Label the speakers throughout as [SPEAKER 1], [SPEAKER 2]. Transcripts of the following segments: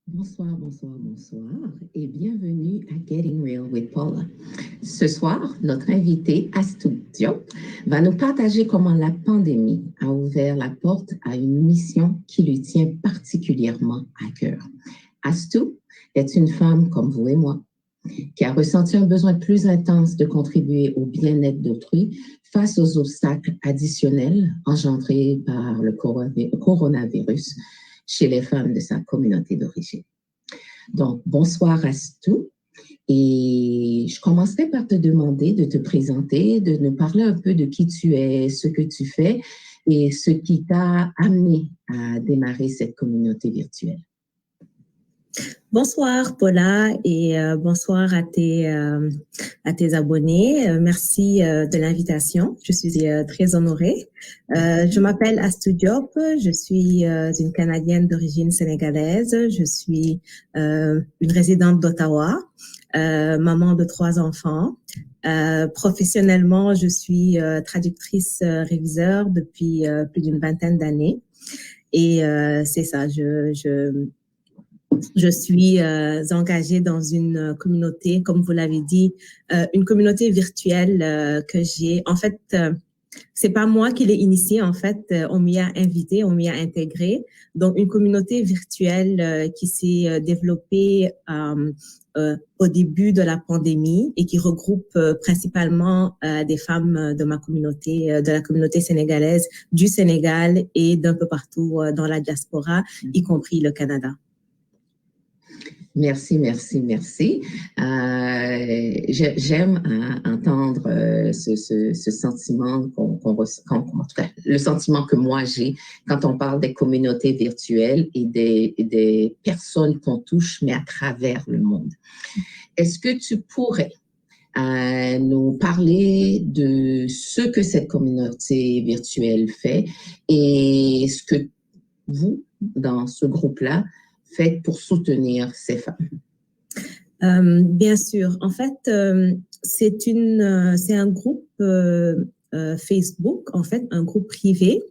[SPEAKER 1] Bonsoir, bonsoir, bonsoir et bienvenue à Getting Real with Paula. Ce soir, notre invité Astou Diop va nous partager comment la pandémie a ouvert la porte à une mission qui lui tient particulièrement à cœur. Astou est une femme comme vous et moi qui a ressenti un besoin plus intense de contribuer au bien-être d'autrui face aux obstacles additionnels engendrés par le coronavirus chez les femmes de sa communauté d'origine. Donc, bonsoir Astou. Et je commencerai par te demander de te présenter, de nous parler un peu de qui tu es, ce que tu fais et ce qui t'a amené à démarrer cette communauté virtuelle.
[SPEAKER 2] Bonsoir Paula et bonsoir à tes abonnés. Merci de l'invitation. Je suis très honorée. Je m'appelle Astou Diop. Je suis une Canadienne d'origine sénégalaise. Je suis une résidente d'Ottawa, maman de 3 enfants. Professionnellement, je suis traductrice réviseur depuis plus d'une vingtaine d'années. Et c'est ça, je suis engagée dans une communauté, comme vous l'avez dit, une communauté virtuelle que j'ai. En fait, c'est pas moi qui l'ai initiée. En fait, on m'y a invité, on m'y a intégré. Donc, une communauté virtuelle qui s'est développée au début de la pandémie et qui regroupe principalement des femmes de ma communauté, de la communauté sénégalaise, du Sénégal et d'un peu partout dans la diaspora, y compris le Canada.
[SPEAKER 1] Merci, merci, merci. J'aime entendre ce sentiment en tout cas, le sentiment que moi j'ai quand on parle des communautés virtuelles et des personnes qu'on touche, mais à travers le monde. Est-ce que tu pourrais nous parler de ce que cette communauté virtuelle fait et ce que vous, dans ce groupe-là, faites pour soutenir ces femmes?
[SPEAKER 2] Bien sûr. En fait, c'est un groupe Facebook, en fait, un groupe privé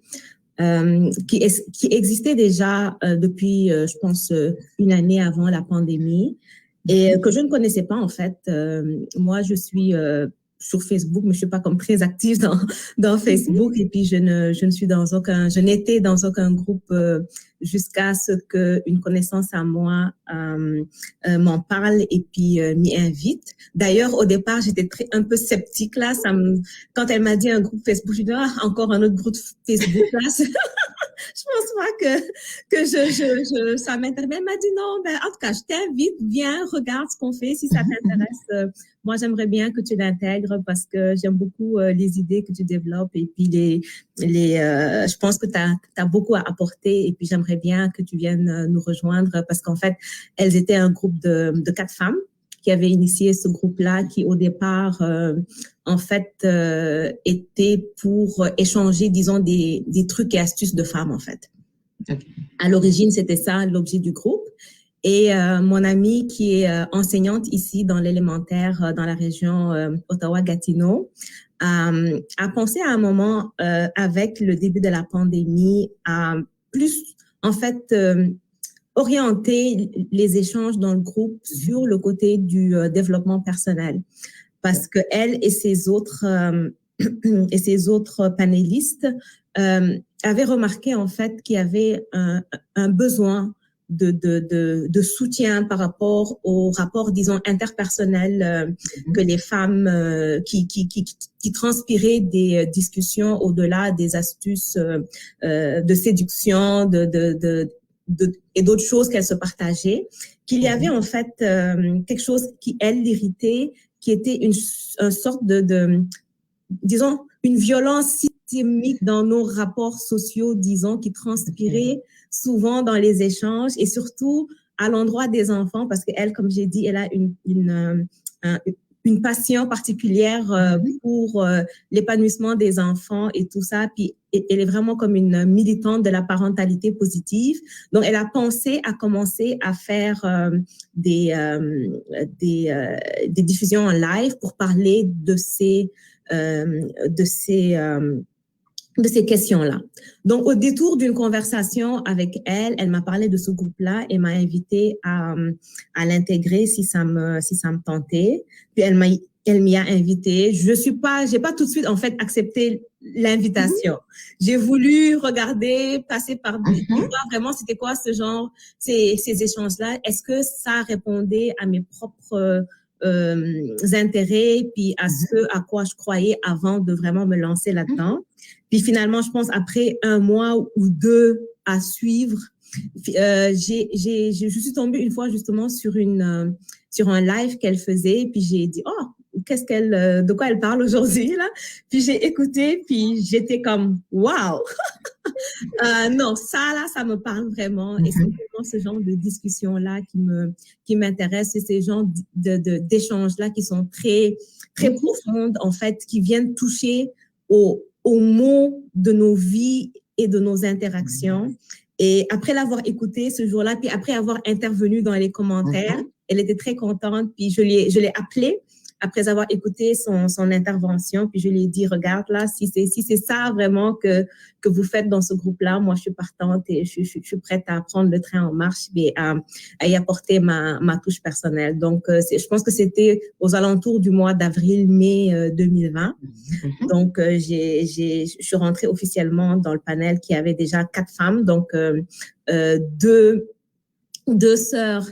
[SPEAKER 2] qui existait déjà depuis, je pense, une année avant la pandémie et que je ne connaissais pas, en fait. Moi, je suis sur Facebook, mais je suis pas comme très active dans Facebook. Et puis je n'étais dans aucun groupe jusqu'à ce que une connaissance à moi m'en parle et puis m'y invite. D'ailleurs, au départ, j'étais un peu sceptique là. Quand elle m'a dit un groupe Facebook, je dis encore un autre groupe Facebook là. Je pense pas que ça m'intéresse. Elle m'a dit non, en tout cas, je t'invite, viens, regarde ce qu'on fait. Si ça t'intéresse, moi, j'aimerais bien que tu l'intègres parce que j'aime beaucoup les idées que tu développes et puis je pense que tu as beaucoup à apporter et puis j'aimerais bien que tu viennes nous rejoindre parce qu'en fait, elles étaient un groupe de 4 femmes qui avait initié ce groupe-là, qui au départ, en fait, était pour échanger, disons, des trucs et astuces de femmes, en fait. Okay. À l'origine, c'était ça l'objet du groupe. Et mon amie qui est enseignante ici dans l'élémentaire, dans la région Ottawa-Gatineau, a pensé à un moment, avec le début de la pandémie, à plus, en fait, orienter les échanges dans le groupe sur le côté du développement personnel. Parce que elle et ses autres panélistes avaient remarqué en fait qu'il y avait un besoin de soutien par rapport au rapport, disons, interpersonnel que les femmes qui transpiraient des discussions au-delà des astuces de séduction, et d'autres choses qu'elles se partageaient, qu'il y avait en fait quelque chose qui, elle, l'irritait, qui était une sorte disons, une violence systémique dans nos rapports sociaux, disons, qui transpirait souvent dans les échanges et surtout à l'endroit des enfants, parce qu'elle, comme j'ai dit, elle a une passion particulière pour l'épanouissement des enfants et tout ça. Puis elle est vraiment comme une militante de la parentalité positive. Donc, elle a pensé à commencer à faire des diffusions en live pour parler de ces de ces questions-là. Donc, au détour d'une conversation avec elle, elle m'a parlé de ce groupe-là et m'a invité à l'intégrer si ça me tentait. Puis elle m'y a invité. J'ai pas tout de suite, en fait, accepté l'invitation. J'ai voulu regarder, passer par, voir vraiment c'était quoi ce genre, ces échanges-là. Est-ce que ça répondait à mes propres intérêts, puis à ce à quoi je croyais avant de vraiment me lancer là-dedans. Puis finalement, je pense après un mois ou deux à suivre, je suis tombée une fois justement sur un live qu'elle faisait, puis j'ai dit de quoi elle parle aujourd'hui là. Puis j'ai écouté, puis j'étais comme waouh. Non, ça me parle vraiment. Et c'est vraiment ce genre de discussion-là qui m'intéresse. C'est ces genres d'échanges-là qui sont très, très profondes, en fait, qui viennent toucher aux mots de nos vies et de nos interactions. Et après l'avoir écouté ce jour-là, puis après avoir intervenu dans les commentaires, elle était très contente. Puis je l'ai appelée après avoir écouté son intervention, puis je lui ai dit, regarde là, si c'est ça vraiment que vous faites dans ce groupe-là, moi je suis partante et je suis prête à prendre le train en marche et à y apporter ma touche personnelle. Donc, je pense que c'était aux alentours du mois d'avril-mai 2020. Donc, je suis rentrée officiellement dans le panel qui avait déjà 4 femmes, donc deux sœurs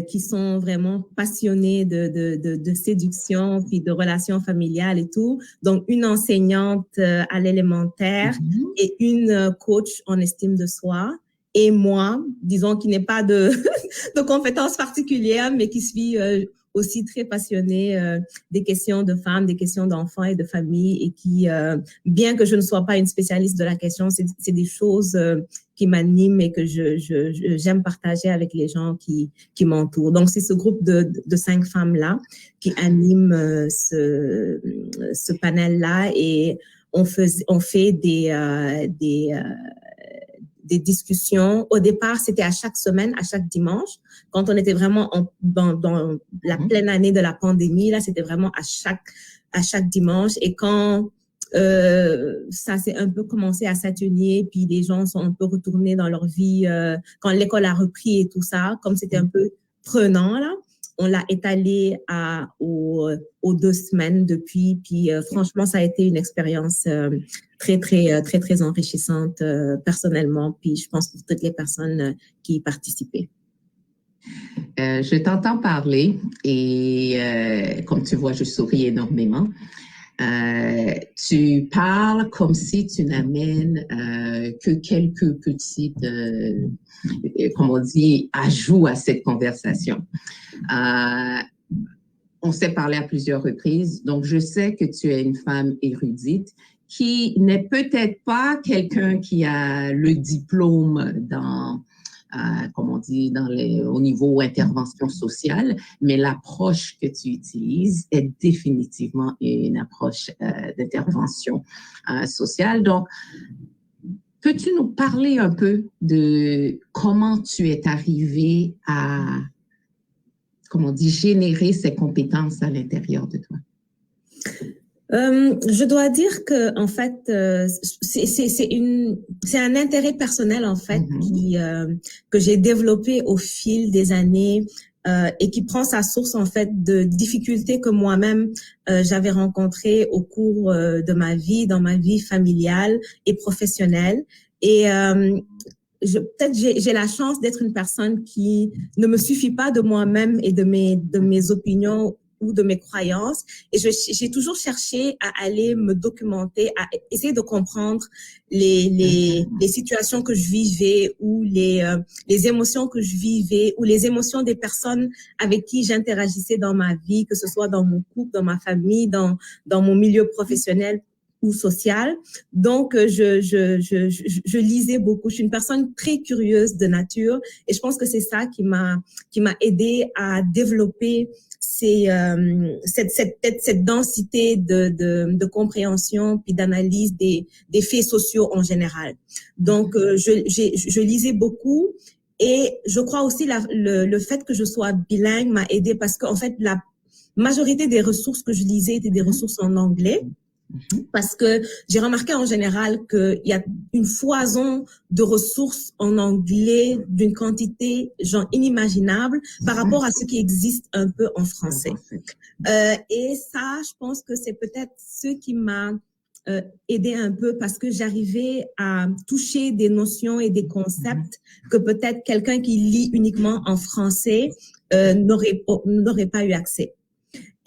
[SPEAKER 2] qui sont vraiment passionnées de séduction puis de relations familiales et tout. Donc, une enseignante à l'élémentaire et une coach en estime de soi. Et moi, disons, qui n'est pas de compétences particulières, mais qui suis aussi très passionnée des questions de femmes, des questions d'enfants et de famille et qui, bien que je ne sois pas une spécialiste de la question, c'est des choses qui m'animent et que j'aime partager avec les gens qui m'entourent. Donc, c'est ce groupe de 5 femmes-là qui anime ce panel-là et on fait des discussions. Au départ, c'était à chaque semaine, à chaque dimanche. Quand on était vraiment dans la pleine année de la pandémie, là, c'était vraiment à chaque dimanche. Et quand ça s'est un peu commencé à s'atténuer, puis les gens sont un peu retournés dans leur vie, quand l'école a repris et tout ça, comme c'était un peu prenant, là, on l'a étalé aux 2 semaines depuis. Puis franchement, ça a été une expérience très enrichissante personnellement. Puis je pense pour toutes les personnes qui y participaient.
[SPEAKER 1] Je t'entends parler et comme tu vois, je souris énormément. Tu parles comme si tu n'amènes que quelques petites, comme on dit, ajouts à cette conversation. On s'est parlé à plusieurs reprises, donc je sais que tu es une femme érudite qui n'est peut-être pas quelqu'un qui a le diplôme dans, comme on dit, au niveau intervention sociale, mais l'approche que tu utilises est définitivement une approche d'intervention sociale. Donc, peux-tu nous parler un peu de comment tu es arrivé à, comment on dit, générer ces compétences à l'intérieur de toi?
[SPEAKER 2] Je dois dire que en fait c'est un intérêt personnel en fait que j'ai développé au fil des années et qui prend sa source en fait de difficultés que moi-même j'avais rencontrées au cours de ma vie, dans ma vie familiale et professionnelle. Et peut-être j'ai la chance d'être une personne qui ne me suffit pas de moi-même et de mes opinions ou de mes croyances. Et j'ai toujours cherché à aller me documenter, à essayer de comprendre les situations que je vivais ou les émotions que je vivais ou les émotions des personnes avec qui j'interagissais dans ma vie, que ce soit dans mon couple, dans ma famille, dans mon milieu professionnel ou social. Donc, je lisais beaucoup. Je suis une personne très curieuse de nature et je pense que c'est ça qui m'a aidée à développer cette densité de compréhension puis d'analyse des faits sociaux en général. Donc, je lisais beaucoup et je crois aussi le fait que je sois bilingue m'a aidée parce qu'en fait, la majorité des ressources que je lisais étaient des ressources en anglais. Parce que j'ai remarqué en général qu'il y a une foison de ressources en anglais d'une quantité genre inimaginable par rapport à ce qui existe un peu en français. Et ça, je pense que c'est peut-être ce qui m'a aidé un peu parce que j'arrivais à toucher des notions et des concepts que peut-être quelqu'un qui lit uniquement en français n'aurait pas eu accès.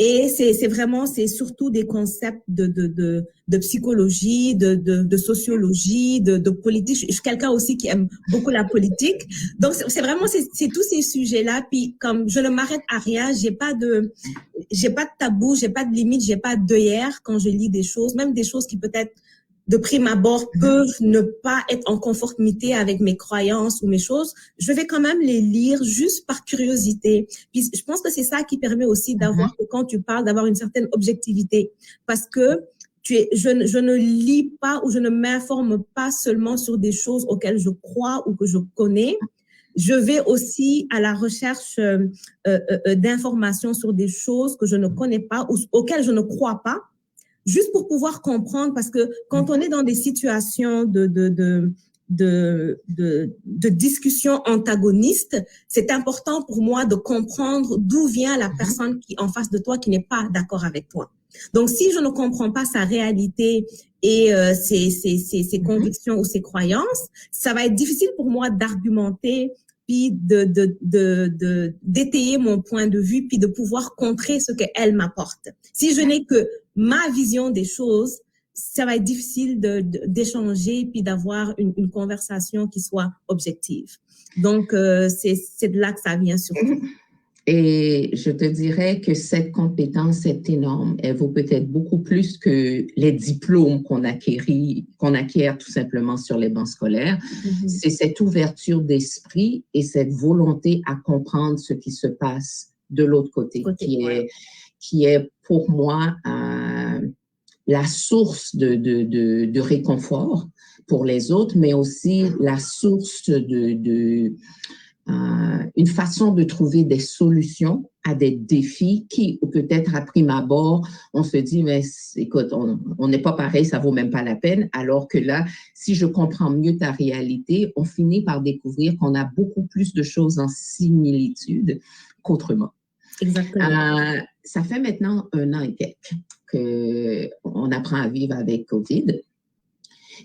[SPEAKER 2] Et c'est surtout des concepts de psychologie, de sociologie, de politique. Je suis quelqu'un aussi qui aime beaucoup la politique. Donc, c'est vraiment, c'est tous ces sujets-là. Puis, comme je ne m'arrête à rien, j'ai pas de tabou, j'ai pas de limite, j'ai pas d'œillère quand je lis des choses, même des choses qui peut-être de prime abord peuvent ne pas être en conformité avec mes croyances ou mes choses, je vais quand même les lire juste par curiosité. Puis je pense que c'est ça qui permet aussi d'avoir, quand tu parles, d'avoir une certaine objectivité. Parce que je ne lis pas ou je ne m'informe pas seulement sur des choses auxquelles je crois ou que je connais. Je vais aussi à la recherche d'informations sur des choses que je ne connais pas ou auxquelles je ne crois pas, juste pour pouvoir comprendre, parce que quand on est dans des situations de discussion antagoniste, c'est important pour moi de comprendre d'où vient la personne qui en face de toi qui n'est pas d'accord avec toi. Donc, si je ne comprends pas sa réalité et ses convictions ou ses croyances, ça va être difficile pour moi d'argumenter puis d'étayer mon point de vue puis de pouvoir contrer ce qu'elle m'apporte. Si je n'ai que ma vision des choses, ça va être difficile d'échanger puis d'avoir une conversation qui soit objective. Donc, c'est de là que ça vient surtout.
[SPEAKER 1] Et je te dirais que cette compétence est énorme. Elle vaut peut-être beaucoup plus que les diplômes qu'on acquiert tout simplement sur les bancs scolaires. C'est cette ouverture d'esprit et cette volonté à comprendre ce qui se passe de l'autre côté, qui est pour moi la source de réconfort pour les autres, mais aussi la source une façon de trouver des solutions à des défis qui, peut-être à prime abord, on se dit, mais écoute, on n'est pas pareil, ça vaut même pas la peine, alors que là, si je comprends mieux ta réalité, on finit par découvrir qu'on a beaucoup plus de choses en similitude qu'autrement.
[SPEAKER 2] Exactement.
[SPEAKER 1] Ça fait maintenant 1 an et quelques qu'on apprend à vivre avec COVID.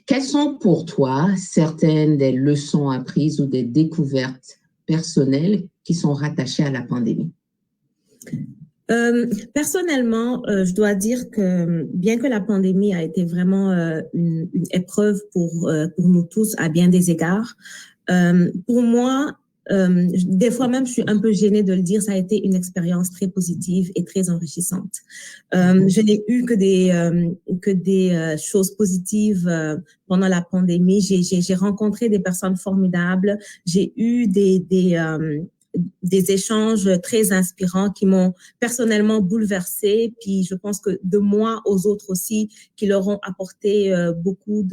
[SPEAKER 1] Quelles sont pour toi certaines des leçons apprises ou des découvertes personnelles qui sont rattachées à la pandémie?
[SPEAKER 2] Personnellement, je dois dire que bien que la pandémie a été vraiment une épreuve pour nous tous à bien des égards, pour moi, des fois même, je suis un peu gênée de le dire, ça a été une expérience très positive et très enrichissante. Je n'ai eu que des choses positives pendant la pandémie. J'ai rencontré des personnes formidables. J'ai eu des échanges très inspirants qui m'ont personnellement bouleversée, puis je pense que de moi aux autres aussi, qui leur ont apporté beaucoup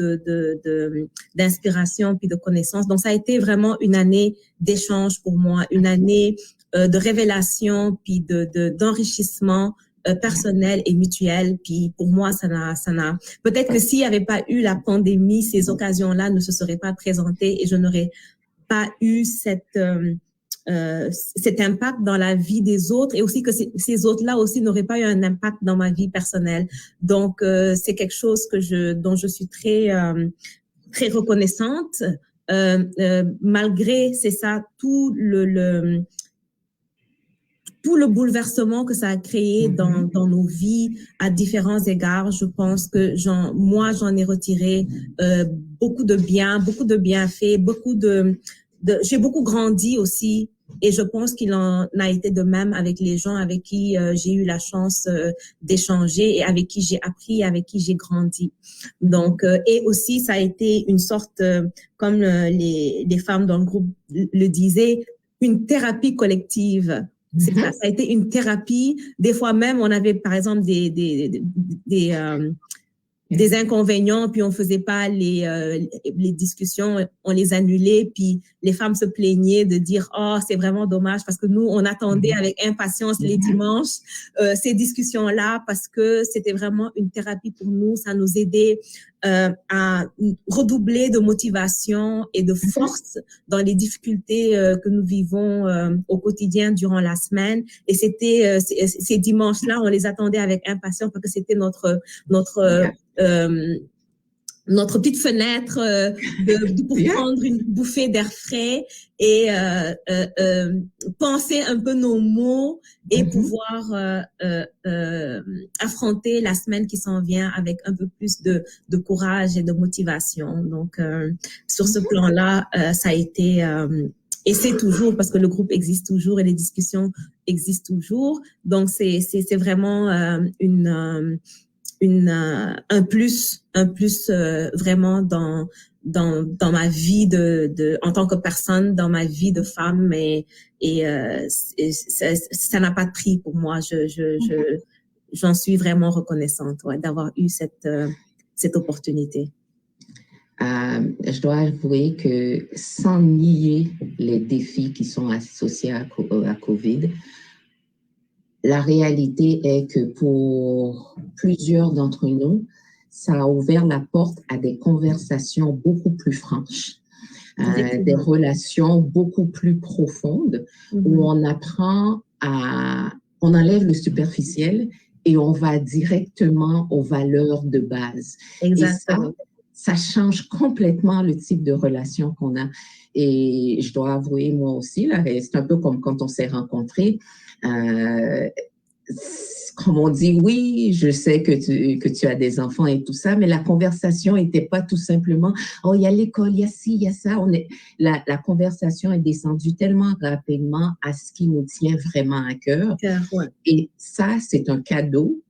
[SPEAKER 2] d'inspiration puis de connaissances. Donc, ça a été vraiment une année d'échange pour moi, une année de révélation puis d'enrichissement personnel et mutuel. Puis pour moi, ça n'a. Peut-être que s'il n'y avait pas eu la pandémie, ces occasions-là ne se seraient pas présentées et je n'aurais pas eu cet impact dans la vie des autres et aussi que ces autres-là aussi n'auraient pas eu un impact dans ma vie personnelle. Donc, c'est quelque chose dont je suis très reconnaissante. Malgré, c'est ça, tout le bouleversement que ça a créé dans nos vies à différents égards, je pense que moi, j'en ai retiré beaucoup de bienfaits, j'ai beaucoup grandi aussi. Et je pense qu'il en a été de même avec les gens avec qui j'ai eu la chance d'échanger et avec qui j'ai appris, avec qui j'ai grandi. Donc, et aussi, ça a été une sorte, comme les femmes dans le groupe le disaient, une thérapie collective. Ça a été une thérapie. Des fois même, on avait, par exemple, des inconvénients, puis on faisait pas les discussions, on les annulait, puis les femmes se plaignaient de dire oh c'est vraiment dommage parce que nous on attendait avec impatience les dimanches ces discussions-là parce que c'était vraiment une thérapie pour nous, ça nous aidait à redoubler de motivation et de force dans les difficultés que nous vivons au quotidien durant la semaine. Et c'était ces dimanches-là, on les attendait avec impatience parce que c'était notre petite fenêtre pour prendre une bouffée d'air frais et penser un peu nos mots et pouvoir affronter la semaine qui s'en vient avec un peu plus de courage et de motivation. Donc, sur ce plan-là, ça a été... et c'est toujours, parce que le groupe existe toujours et les discussions existent toujours. Donc, c'est vraiment un plus vraiment dans ma vie en tant que personne, dans ma vie de femme et ça n'a pas de prix pour moi. J'en suis vraiment reconnaissante d'avoir eu cette opportunité.
[SPEAKER 1] Je dois avouer que sans nier les défis qui sont associés à COVID, la réalité est que pour plusieurs d'entre nous, ça a ouvert la porte à des conversations beaucoup plus franches, des relations beaucoup plus profondes, où on apprend on enlève le superficiel et on va directement aux valeurs de base.
[SPEAKER 2] Exactement.
[SPEAKER 1] Et ça change complètement le type de relation qu'on a. Et je dois avouer, moi aussi, là, c'est un peu comme quand on s'est rencontrés. Comme on dit, oui, je sais que tu as des enfants et tout ça, mais la conversation n'était pas tout simplement, oh, il y a l'école, il y a ci, il y a ça. La conversation est descendue tellement rapidement à ce qui nous tient vraiment à cœur.
[SPEAKER 2] Ouais.
[SPEAKER 1] Et ça, c'est un cadeau.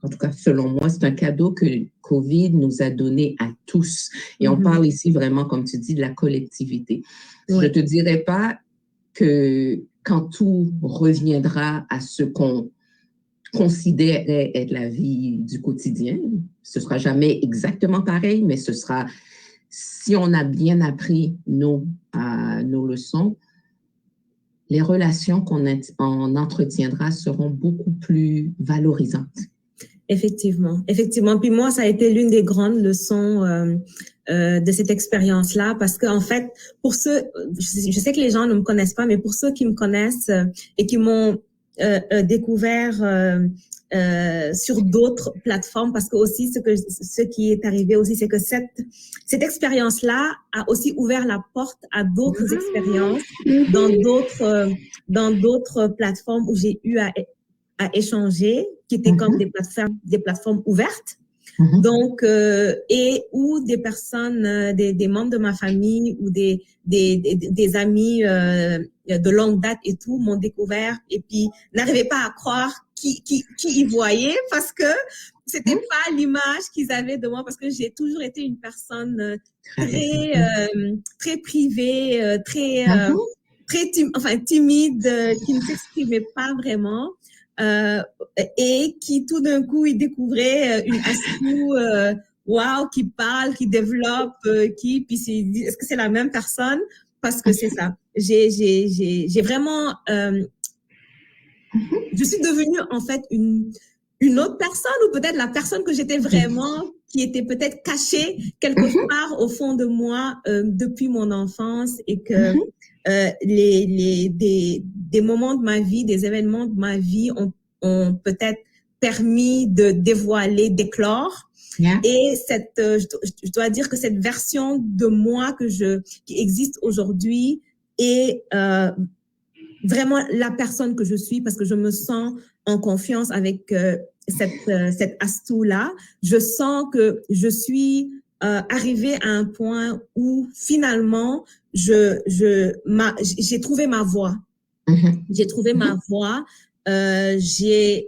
[SPEAKER 1] En tout cas, selon moi, c'est un cadeau que COVID nous a donné à tous. Et on parle ici vraiment, comme tu dis, de la collectivité. Je ne te dirais pas que quand tout reviendra à ce qu'on considérait être la vie du quotidien, ce ne sera jamais exactement pareil, mais ce sera, si on a bien appris nos leçons, les relations qu'on entretiendra seront beaucoup plus valorisantes.
[SPEAKER 2] Effectivement. Puis moi, ça a été l'une des grandes leçons de cette expérience-là, parce que en fait, pour ceux, je sais que les gens ne me connaissent pas, mais pour ceux qui me connaissent et qui m'ont découvert sur d'autres plateformes, parce que aussi ce qui est arrivé aussi, c'est que cette expérience-là a aussi ouvert la porte à d'autres expériences dans d'autres plateformes où j'ai eu à échanger, qui étaient comme des plateformes ouvertes. Donc, et où des personnes, des membres de ma famille ou des amis de longue date et tout m'ont découvert et puis n'arrivaient pas à croire qui y voyaient parce que c'était pas l'image qu'ils avaient de moi, parce que j'ai toujours été une personne très privée, très timide, qui ne s'exprimait pas vraiment. Et qui tout d'un coup il découvrait une Astou qui parle, qui développe, puis est-ce que c'est la même personne? Parce que c'est ça. J'ai vraiment je suis devenue en fait une autre personne, ou peut-être la personne que j'étais vraiment, qui était peut-être cachée quelque part au fond de moi depuis mon enfance, et que des moments de ma vie, des événements de ma vie ont peut-être permis de dévoiler, d'éclore. Et je dois dire que cette version de moi qui existe aujourd'hui est vraiment la personne que je suis, parce que je me sens en confiance avec cette Astou-là. Je sens que je suis arrivée à un point où finalement j'ai trouvé ma voie. J'ai trouvé ma voie. J'ai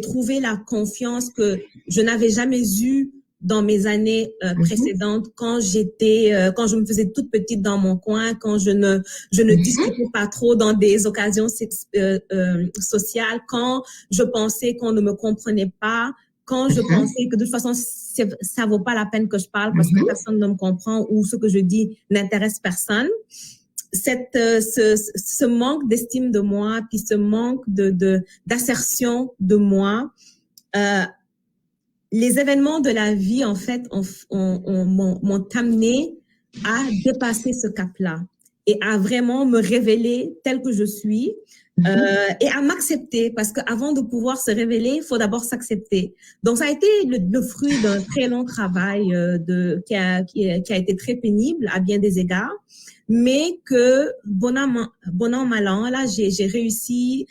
[SPEAKER 2] trouvé la confiance que je n'avais jamais eue dans mes années précédentes, quand je me faisais toute petite dans mon coin, quand je ne discutais pas trop dans des occasions sociales, quand je pensais qu'on ne me comprenait pas, quand je pensais que de toute façon, ça vaut pas la peine que je parle parce que personne ne me comprend ou ce que je dis n'intéresse personne. Ce manque d'estime de moi, puis ce manque d'assertion de moi, les événements de la vie, en fait, m'ont amené à dépasser ce cap-là et à vraiment me révéler telle que je suis et à m'accepter parce qu'avant de pouvoir se révéler, il faut d'abord s'accepter. Donc, ça a été le fruit d'un très long travail qui a été très pénible à bien des égards, mais que bon an, mal an, là, j'ai réussi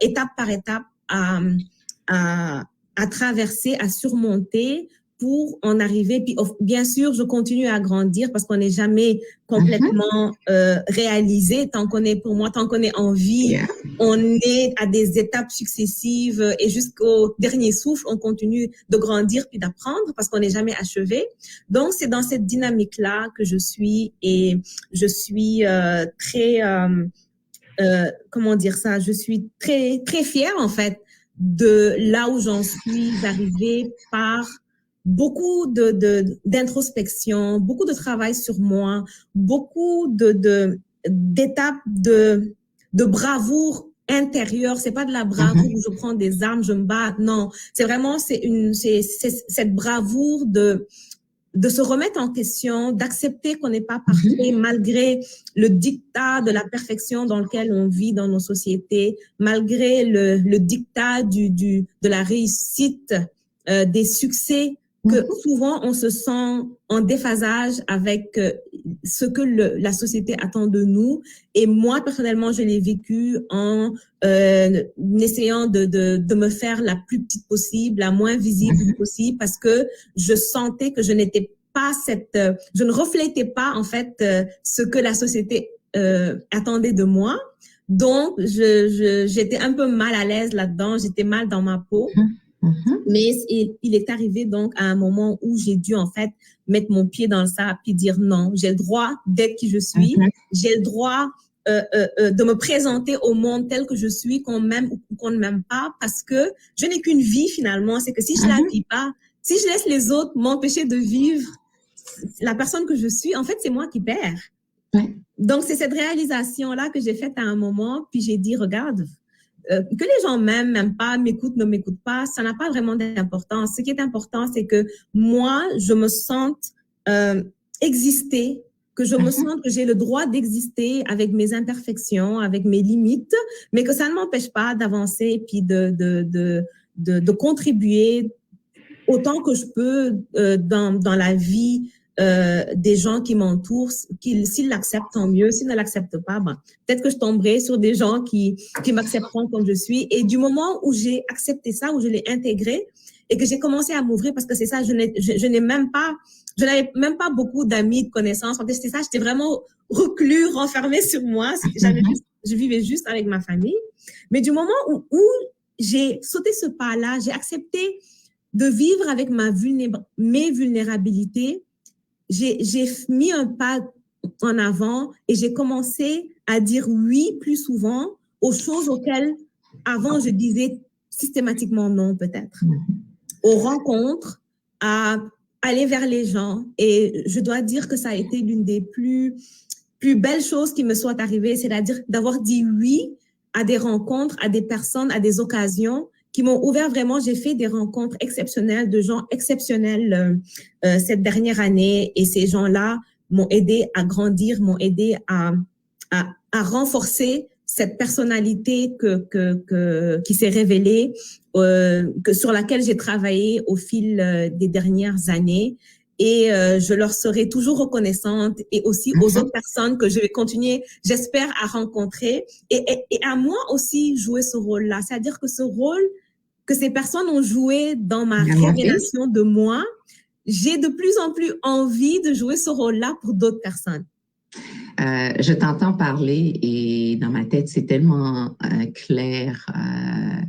[SPEAKER 2] étape par étape à traverser, à surmonter pour en arriver. Puis, bien sûr, je continue à grandir parce qu'on n'est jamais complètement réalisé. Tant qu'on est en vie, on est à des étapes successives et jusqu'au dernier souffle, on continue de grandir puis d'apprendre parce qu'on n'est jamais achevé. Donc, c'est dans cette dynamique-là que je suis et je suis très, comment dire ça, je suis très, très fière en fait de là où j'en suis arrivée par beaucoup d'introspection, beaucoup de travail sur moi, beaucoup d'étapes de bravoure intérieure. C'est pas de la bravoure où je prends des armes, je me bats. Non, c'est vraiment c'est cette bravoure de se remettre en question, d'accepter qu'on n'est pas parfait malgré le diktat de la perfection dans lequel on vit dans nos sociétés, malgré le diktat de la réussite, des succès, que souvent on se sent en déphasage avec ce que la société attend de nous. Et moi, personnellement, je l'ai vécu en essayant de me faire la plus petite possible, la moins visible possible, parce que je sentais que je n'étais pas je ne reflétais pas en fait ce que la société attendait de moi. Donc, j'étais un peu mal à l'aise là-dedans, j'étais mal dans ma peau. Mais il est arrivé donc à un moment où j'ai dû en fait mettre mon pied dans le sable et dire non, j'ai le droit d'être qui je suis, j'ai le droit de me présenter au monde tel que je suis, qu'on m'aime ou qu'on ne m'aime pas, parce que je n'ai qu'une vie finalement. C'est que si je la vis pas, si je laisse les autres m'empêcher de vivre la personne que je suis, en fait c'est moi qui perds. Donc c'est cette réalisation-là que j'ai faite à un moment, puis j'ai dit regarde, que les gens m'aiment pas, m'écoutent, ne m'écoutent pas, ça n'a pas vraiment d'importance. Ce qui est important, c'est que moi, je me sente exister, que je me sente que j'ai le droit d'exister avec mes imperfections, avec mes limites, mais que ça ne m'empêche pas d'avancer et puis de contribuer autant que je peux dans la vie des gens qui m'entourent. S'ils l'acceptent, tant mieux. S'ils ne l'acceptent pas, peut-être que je tomberai sur des gens qui m'accepteront comme je suis. Et du moment où j'ai accepté ça, où je l'ai intégré et que j'ai commencé à m'ouvrir, parce que c'est ça, je n'avais même pas beaucoup d'amis, de connaissances. En fait, c'était ça, j'étais vraiment reclus, renfermée sur moi. Je vivais juste avec ma famille. Mais du moment où j'ai sauté ce pas-là, j'ai accepté de vivre avec mes vulnérabilités, j'ai mis un pas en avant et j'ai commencé à dire oui plus souvent aux choses auxquelles avant je disais systématiquement non peut-être. Aux rencontres, à aller vers les gens. Et je dois dire que ça a été l'une des plus belles choses qui me soient arrivées, c'est-à-dire d'avoir dit oui à des rencontres, à des personnes, à des occasions qui m'ont ouvert vraiment. J'ai fait des rencontres exceptionnelles, de gens exceptionnels cette dernière année, et ces gens-là m'ont aidé à grandir, m'ont aidé à renforcer cette personnalité qui s'est révélée, sur laquelle j'ai travaillé au fil des dernières années. Et je leur serai toujours reconnaissante, et aussi aux autres personnes que je vais continuer, j'espère, à rencontrer, et à moi aussi jouer ce rôle-là. C'est-à-dire que ce rôle que ces personnes ont joué dans ma révélation de moi, j'ai de plus en plus envie de jouer ce rôle-là pour d'autres personnes.
[SPEAKER 1] Je t'entends parler et dans ma tête, c'est tellement clair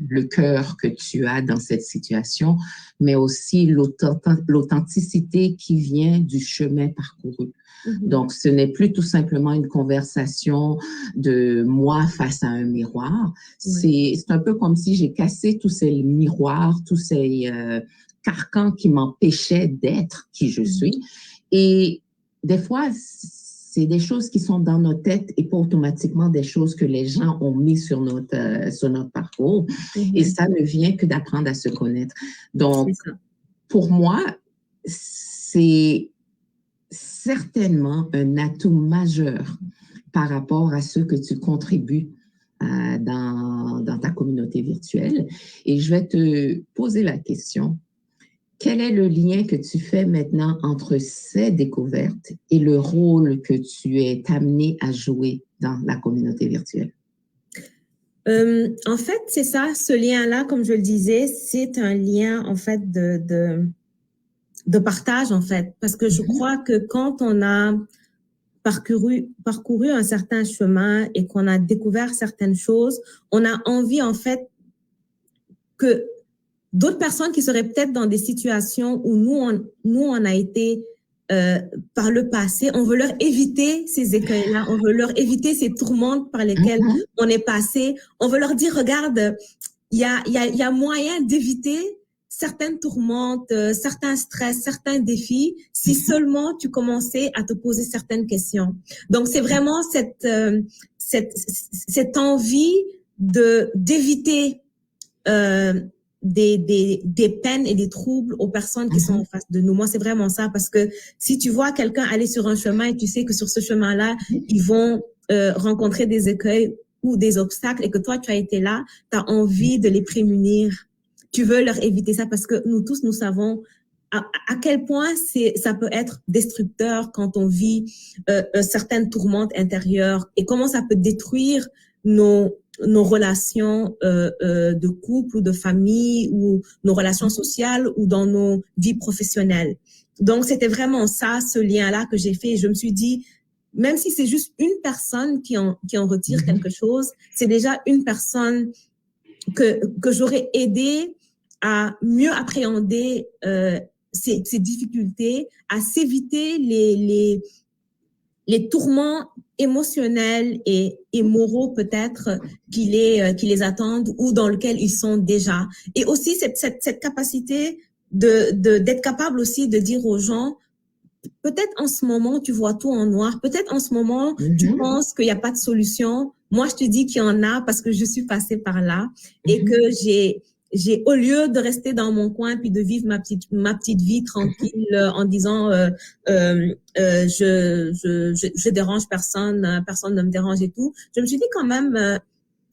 [SPEAKER 1] le cœur que tu as dans cette situation, mais aussi l'authenticité qui vient du chemin parcouru. Donc, ce n'est plus tout simplement une conversation de moi face à un miroir. C'est un peu comme si j'ai cassé tous ces miroirs, tous ces carcans qui m'empêchaient d'être qui je suis. Et des fois, c'est des choses qui sont dans notre tête et pas automatiquement des choses que les gens ont mis sur notre parcours. Et ça ne vient que d'apprendre à se connaître. Donc, pour moi, c'est certainement un atout majeur par rapport à ce que tu contribues dans ta communauté virtuelle. Et je vais te poser la question. Quel est le lien que tu fais maintenant entre ces découvertes et le rôle que tu es amené à jouer dans la communauté virtuelle?
[SPEAKER 2] En fait, c'est ça, ce lien-là, comme je le disais, c'est un lien, en fait, de partage, en fait. Parce que je crois que quand on a parcouru un certain chemin et qu'on a découvert certaines choses, on a envie, en fait, que d'autres personnes qui seraient peut-être dans des situations où nous on a été par le passé, on veut leur éviter ces écueils-là, on veut leur éviter ces tourmentes par lesquelles on est passé. On veut leur dire, regarde, il y a moyen d'éviter certaines tourmentes, certains stress, certains défis, si seulement tu commençais à te poser certaines questions. Donc, c'est vraiment cette envie d'éviter des peines et des troubles aux personnes qui sont en face de nous. Moi, c'est vraiment ça, parce que si tu vois quelqu'un aller sur un chemin et tu sais que sur ce chemin-là, ils vont rencontrer des écueils ou des obstacles et que toi, tu as été là, tu as envie de les prémunir. Tu veux leur éviter ça parce que nous tous, nous savons à quel point ça peut être destructeur quand on vit certaines tourmentes intérieures et comment ça peut détruire nos relations de couple ou de famille ou nos relations sociales ou dans nos vies professionnelles. Donc, c'était vraiment ça, ce lien-là que j'ai fait. Et je me suis dit, même si c'est juste une personne qui en retire quelque chose, c'est déjà une personne que j'aurais aidé à mieux appréhender ces difficultés, à s'éviter les tourments émotionnels et moraux peut-être qui les attendent ou dans lesquels ils sont déjà. Et aussi cette capacité d'être capable aussi de dire aux gens, peut-être en ce moment tu vois tout en noir, peut-être en ce moment tu penses qu'il n'y a pas de solution. Moi, je te dis qu'il y en a parce que je suis passée par là et que j'ai, au lieu de rester dans mon coin puis de vivre ma petite vie tranquille en disant je dérange personne, personne ne me dérange et tout, je me suis dit quand même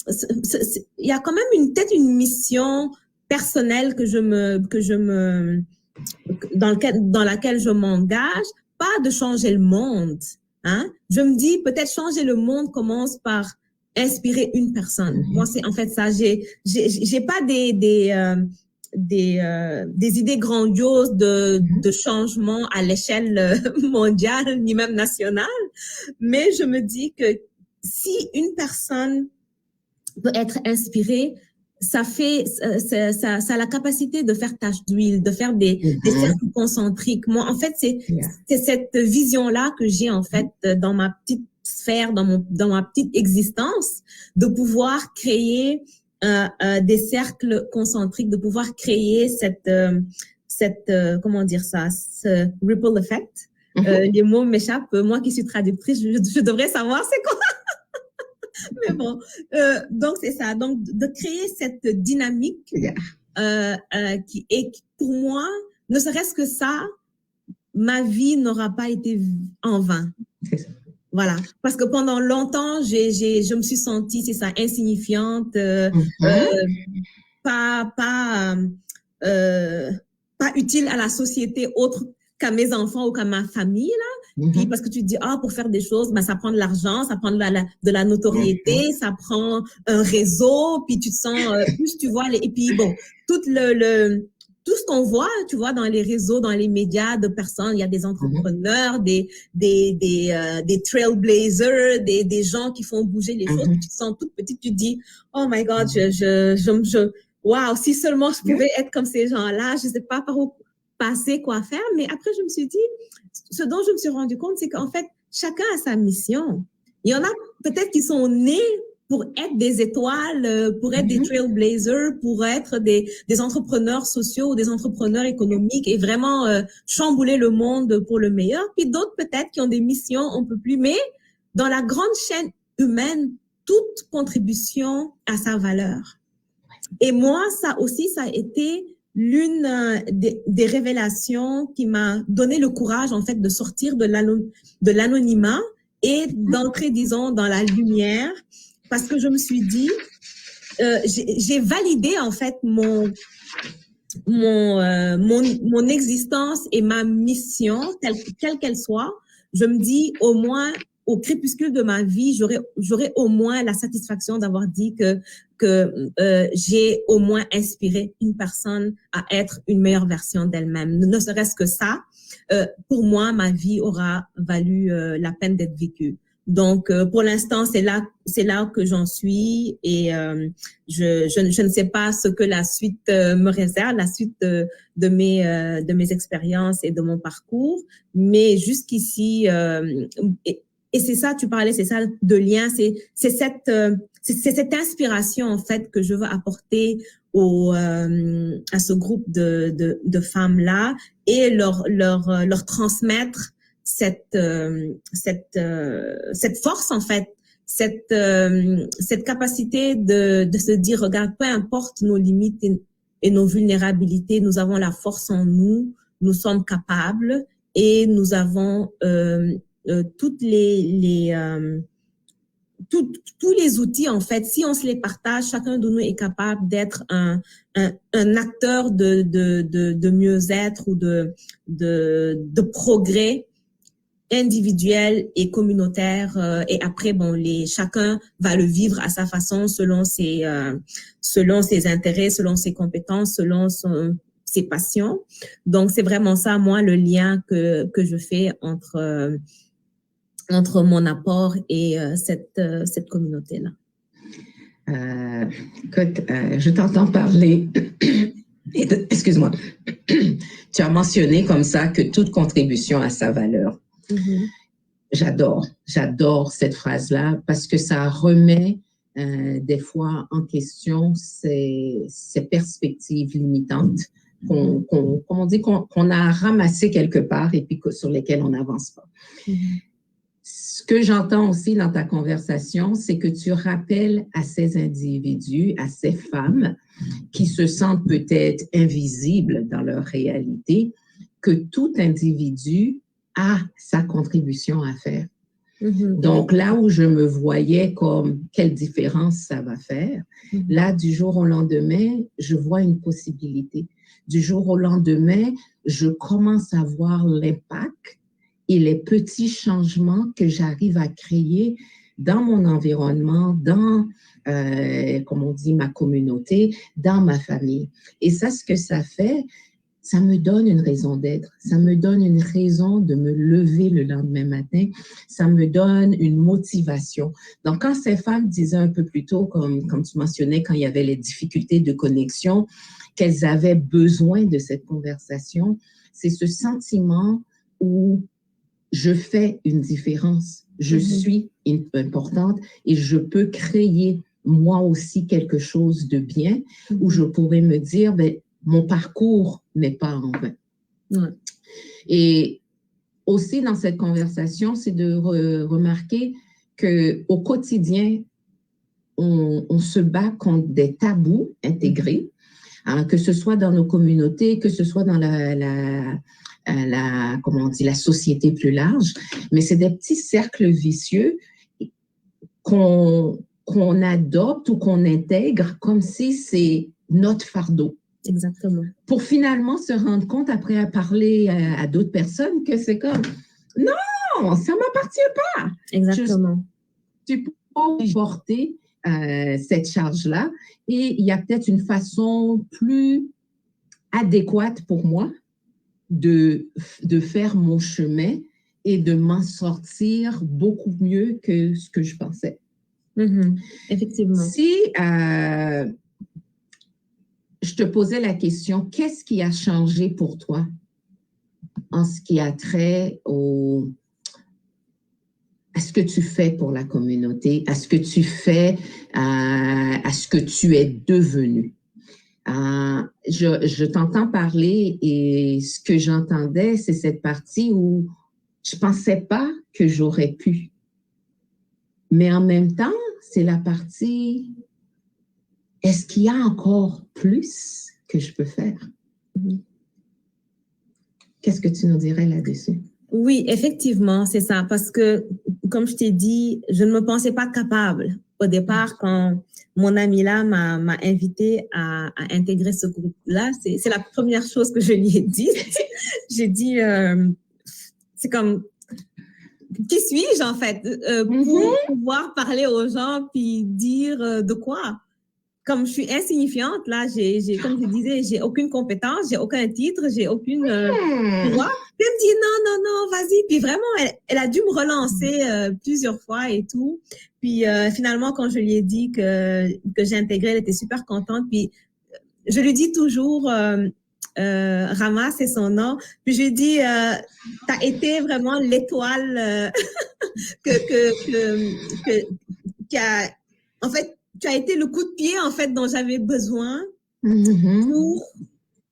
[SPEAKER 2] il y a quand même peut-être une mission personnelle dans laquelle je m'engage, pas de changer le monde, hein. Je me dis peut-être changer le monde commence par inspirer une personne. Moi, c'est en fait ça. J'ai pas des idées grandioses de changement à l'échelle mondiale ni même nationale, mais je me dis que si une personne peut être inspirée, ça a la capacité de faire tache d'huile, de faire des cercles concentriques. Moi, en fait, c'est cette vision-là que j'ai en fait dans ma petite sphère, dans ma petite existence, de pouvoir créer des cercles concentriques, de pouvoir créer cette comment dire ça, ce ripple effect. Les mots m'échappent. Moi qui suis traductrice, je devrais savoir c'est quoi. Mais bon, donc c'est ça. Donc de créer cette dynamique qui est pour moi, ne serait-ce que ça, ma vie n'aura pas été en vain.
[SPEAKER 1] C'est ça.
[SPEAKER 2] Voilà, parce que pendant longtemps, je me suis sentie, c'est ça, insignifiante, pas utile à la société autre qu'à mes enfants ou qu'à ma famille là. Puis parce que tu te dis pour faire des choses, ben ça prend de l'argent, ça prend de la notoriété, ça prend un réseau, puis tu te sens plus tu vois et puis bon, tout ce qu'on voit, tu vois, dans les réseaux, dans les médias de personnes, il y a des entrepreneurs, des trailblazers, des gens qui font bouger les choses. Tu te sens toute petite, tu te dis, oh my God, wow, si seulement je pouvais être comme ces gens-là, je sais pas par où passer, quoi faire. Mais après, je me suis dit, ce dont je me suis rendu compte, c'est qu'en fait, chacun a sa mission. Il y en a peut-être qui sont nés pour être des étoiles, pour être des trailblazers, pour être des entrepreneurs sociaux, des entrepreneurs économiques et vraiment chambouler le monde pour le meilleur. Puis d'autres peut-être qui ont des missions un peu plus, mais dans la grande chaîne humaine, toute contribution a sa valeur. Et moi, ça aussi, ça a été l'une des révélations qui m'a donné le courage, en fait, de sortir de l'anonymat et d'entrer, disons, dans la lumière, parce que je me suis dit, j'ai validé, en fait, mon existence et ma mission, quelle qu'elle soit. Je me dis, au moins, au crépuscule de ma vie, j'aurais au moins la satisfaction d'avoir dit que j'ai au moins inspiré une personne à être une meilleure version d'elle-même. Ne serait-ce que ça, pour moi, ma vie aura valu la peine d'être vécue. Donc, pour l'instant, c'est là que j'en suis et je ne sais pas ce que la suite me réserve, la suite de mes expériences et de mon parcours, mais jusqu'ici, et c'est ça, tu parlais, c'est ça de lien, c'est cette inspiration en fait que je veux apporter à ce groupe de femmes là et leur transmettre cette force en fait, cette capacité de se dire regarde, peu importe nos limites et nos vulnérabilités, nous avons la force en nous, nous sommes capables et nous avons toutes tous les outils, en fait, si on se les partage, chacun de nous est capable d'être un acteur de mieux-être ou de progrès individuel et communautaire. Et après, bon, chacun va le vivre à sa façon, selon ses intérêts, selon ses compétences, selon ses passions. Donc, c'est vraiment ça, moi, le lien que je fais entre mon apport et cette communauté-là.
[SPEAKER 1] Écoute, je t'entends parler. Excuse-moi. Tu as mentionné comme ça que toute contribution a sa valeur. J'adore cette phrase-là parce que ça remet des fois en question ces perspectives limitantes qu'on a ramassées quelque part et puis sur lesquelles on n'avance pas. Ce que j'entends aussi dans ta conversation, c'est que tu rappelles à ces individus, à ces femmes qui se sentent peut-être invisibles dans leur réalité, que tout individu a sa contribution à faire. Donc, là où je me voyais comme quelle différence ça va faire, là, du jour au lendemain, je vois une possibilité. Du jour au lendemain, je commence à voir l'impact et les petits changements que j'arrive à créer dans mon environnement, dans, comme on dit, ma communauté, dans ma famille. Et ça, ce que ça fait, ça me donne une raison d'être. Ça me donne une raison de me lever le lendemain matin. Ça me donne une motivation. Donc, quand ces femmes disaient un peu plus tôt, comme tu mentionnais, quand il y avait les difficultés de connexion, qu'elles avaient besoin de cette conversation, c'est ce sentiment où je fais une différence. Je suis importante et je peux créer moi aussi quelque chose de bien où je pourrais me dire, ben, mon parcours n'est pas en vain. Et aussi dans cette conversation, c'est de remarquer qu'au quotidien, on se bat contre des tabous intégrés, hein, que ce soit dans nos communautés, que ce soit dans comment on dit, la société plus large, mais c'est des petits cercles vicieux qu'on adopte ou qu'on intègre comme si c'est notre fardeau.
[SPEAKER 2] Exactement.
[SPEAKER 1] Pour finalement se rendre compte, après à parler à d'autres personnes, que c'est comme, non, ça ne m'appartient pas.
[SPEAKER 2] Exactement.
[SPEAKER 1] Tu peux pas porter cette charge-là et il y a peut-être une façon plus adéquate pour moi de faire mon chemin et de m'en sortir beaucoup mieux que ce que je pensais.
[SPEAKER 2] Effectivement.
[SPEAKER 1] Si je te posais la question, qu'est-ce qui a changé pour toi en ce qui a trait à ce que tu fais pour la communauté, à ce que tu fais, à ce que tu es devenu. Je t'entends parler et ce que j'entendais, c'est cette partie où je pensais pas que j'aurais pu. Mais en même temps, c'est la partie, est-ce qu'il y a encore plus que je peux faire? Qu'est-ce que tu nous dirais là-dessus?
[SPEAKER 2] Oui, effectivement, c'est ça. Parce que, comme je t'ai dit, je ne me pensais pas capable au départ quand mon ami là m'a invité à intégrer ce groupe-là. C'est la première chose que je lui ai dit. J'ai dit, c'est comme, qui suis-je en fait pour pouvoir parler aux gens puis dire de quoi? Comme je suis insignifiante, là, comme je disais, j'ai aucune compétence, j'ai aucun titre, j'ai aucune pouvoir. Elle me dit non, non, non, vas-y. Puis vraiment, elle a dû me relancer plusieurs fois et tout. Puis finalement, quand je lui ai dit que j'ai intégré, elle était super contente. Puis je lui dis toujours, Rama, c'est son nom. Puis je lui dis, t'as été vraiment l'étoile qui a, en fait, tu as été le coup de pied, en fait, dont j'avais besoin pour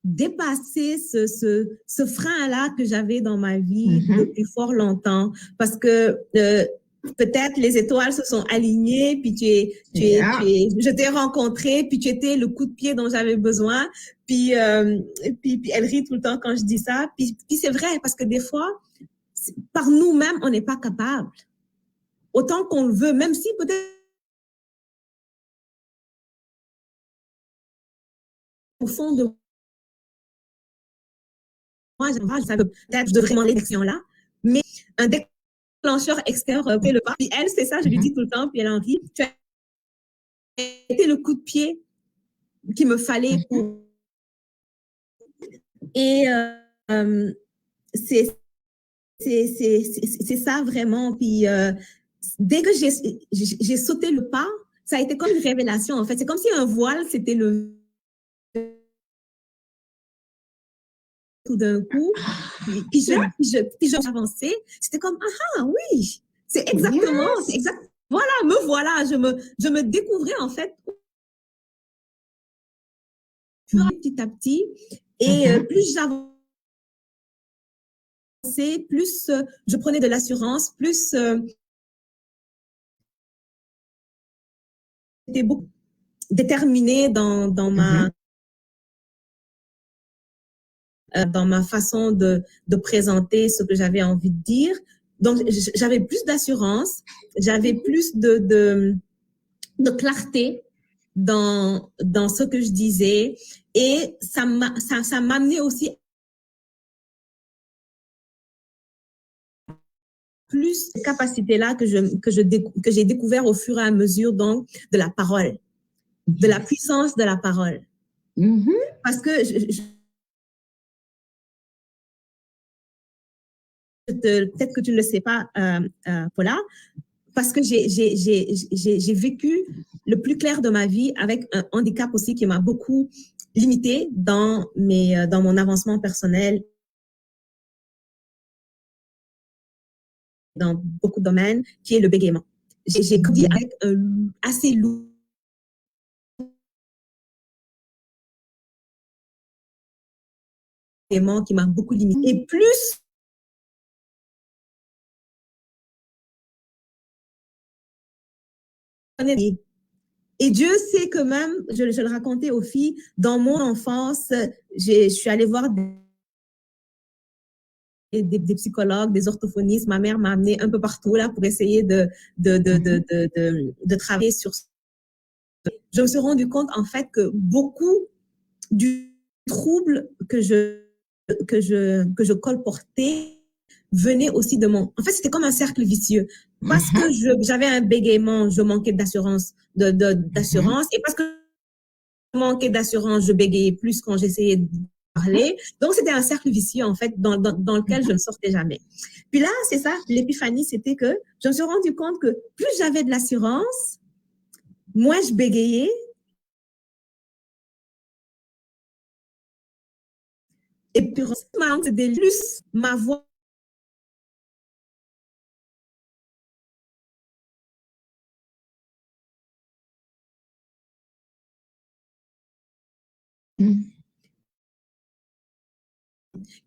[SPEAKER 2] dépasser ce frein-là que j'avais dans ma vie depuis fort longtemps. Parce que peut-être les étoiles se sont alignées, puis je t'ai rencontré, puis tu étais le coup de pied dont j'avais besoin. Puis elle rit tout le temps quand je dis ça. Puis c'est vrai, parce que des fois, par nous-mêmes, on n'est pas capable. Autant qu'on le veut, même si peut-être au fond de moi, peut-être je devrais demander l'élection là, mais un déclencheur extérieur fait le pas. Puis elle, c'est ça, je lui dis tout le temps, puis elle en rit. Tu as été le coup de pied qu'il me fallait pour. Et c'est ça vraiment. Puis dès que j'ai sauté le pas, ça a été comme une révélation en fait. C'est comme si un voile s'était levé tout d'un coup. Puis j'ai avancé. C'était comme, ah oui, c'est exactement, c'est exact. Voilà, me voilà, je me découvrais en fait petit à petit. Et plus j'avançais, plus je prenais de l'assurance, plus j'étais beaucoup déterminée dans ma façon de présenter ce que j'avais envie de dire. Donc, j'avais plus d'assurance, j'avais plus de clarté dans ce que je disais. Et ça m'amenait aussi plus de capacité-là que j'ai découvert au fur et à mesure donc de la parole, de la puissance de la parole. Parce que peut-être que tu ne le sais pas, Paula, parce que j'ai vécu le plus clair de ma vie avec un handicap aussi qui m'a beaucoup limité dans mon avancement personnel, dans beaucoup de domaines, qui est le bégaiement. J'ai grandi avec un assez lourd bégaiement qui m'a beaucoup limité. Et plus et Dieu sait que même, je le racontais aux filles, dans mon enfance, je suis allée voir des psychologues, des orthophonistes. Ma mère m'a amenée un peu partout là pour essayer de travailler sur ça. Je me suis rendu compte en fait que beaucoup du trouble que je colportais venait aussi de mon. En fait, c'était comme un cercle vicieux. Parce que j'avais un bégaiement, je manquais d'assurance, d'assurance, et parce que je manquais d'assurance, je bégayais plus quand j'essayais de parler. Donc, c'était un cercle vicieux, en fait, dans lequel je ne sortais jamais. Puis là, c'est ça, l'épiphanie, c'était que je me suis rendu compte que plus j'avais de l'assurance, moins je bégayais. Et puis, plus ma voix